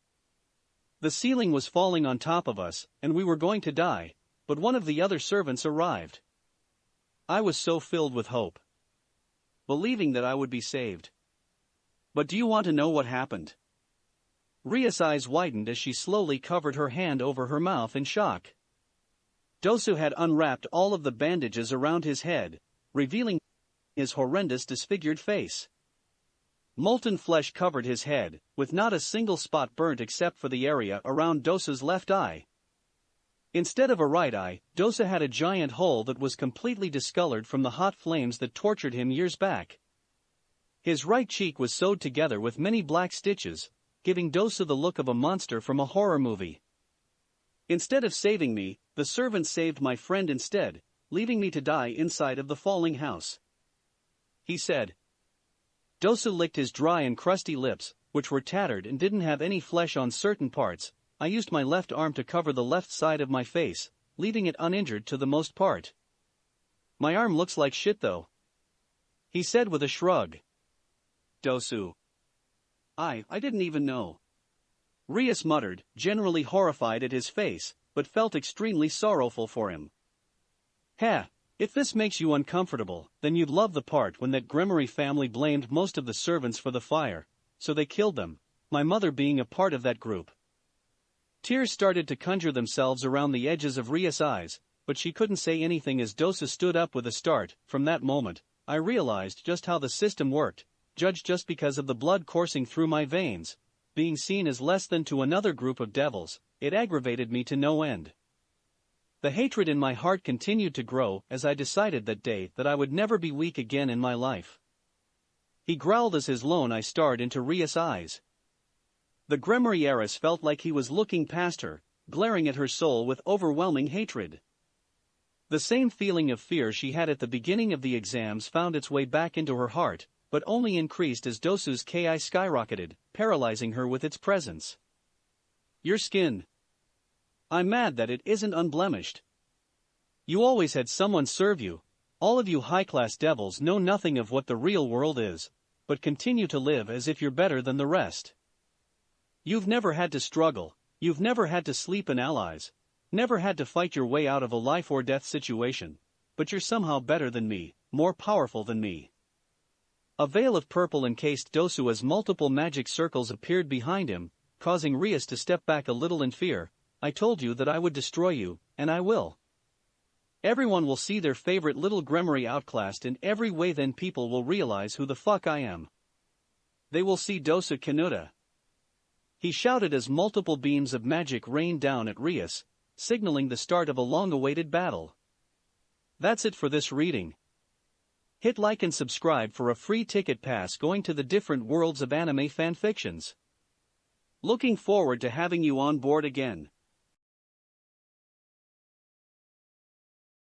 The ceiling was falling on top of us, and we were going to die, but one of the other servants arrived. I was so filled with hope, believing that I would be saved. But do you want to know what happened? Rias' eyes widened as she slowly covered her hand over her mouth in shock. Dosu had unwrapped all of the bandages around his head, revealing his horrendous disfigured face. Molten flesh covered his head, with not a single spot burnt except for the area around Dosu's left eye. Instead of a right eye, Dosu had a giant hole that was completely discolored from the hot flames that tortured him years back. His right cheek was sewed together with many black stitches, giving Dosu the look of a monster from a horror movie. Instead of saving me, the servant saved my friend instead, leaving me to die inside of the falling house. He said. Dosu licked his dry and crusty lips, which were tattered and didn't have any flesh on certain parts. I used my left arm to cover the left side of my face, leaving it uninjured to the most part. My arm looks like shit though. He said with a shrug. Dosu. I didn't even know. Rias muttered, generally horrified at his face, but felt extremely sorrowful for him. Heh, if this makes you uncomfortable, then you'd love the part when that Gremory family blamed most of the servants for the fire, so they killed them, my mother being a part of that group. Tears started to conjure themselves around the edges of Rias' eyes, but she couldn't say anything as Dosu stood up with a start. From that moment, I realized just how the system worked, judged just because of the blood coursing through my veins. Being seen as less than to another group of devils, it aggravated me to no end. The hatred in my heart continued to grow as I decided that day that I would never be weak again in my life. He growled as his lone eye stared into Rias' eyes. The Gremory heiress felt like he was looking past her, glaring at her soul with overwhelming hatred. The same feeling of fear she had at the beginning of the exams found its way back into her heart, but only increased as Dosu's ki skyrocketed, paralyzing her with its presence. Your skin. I'm mad that it isn't unblemished. You always had someone serve you. All of you high-class devils know nothing of what the real world is, but continue to live as if you're better than the rest. You've never had to struggle, you've never had to sleep in allies, never had to fight your way out of a life-or-death situation, but you're somehow better than me, more powerful than me. A veil of purple encased Dosu as multiple magic circles appeared behind him, causing Rias to step back a little in fear. I told you that I would destroy you, and I will. Everyone will see their favorite little Gremory outclassed in every way, then people will realize who the fuck I am. They will see Dosu Kanuta. He shouted as multiple beams of magic rained down at Rias, signaling the start of a long-awaited battle. That's it for this reading. Hit like and subscribe for a free ticket pass going to the different worlds of anime fanfictions. Looking forward to having you on board again.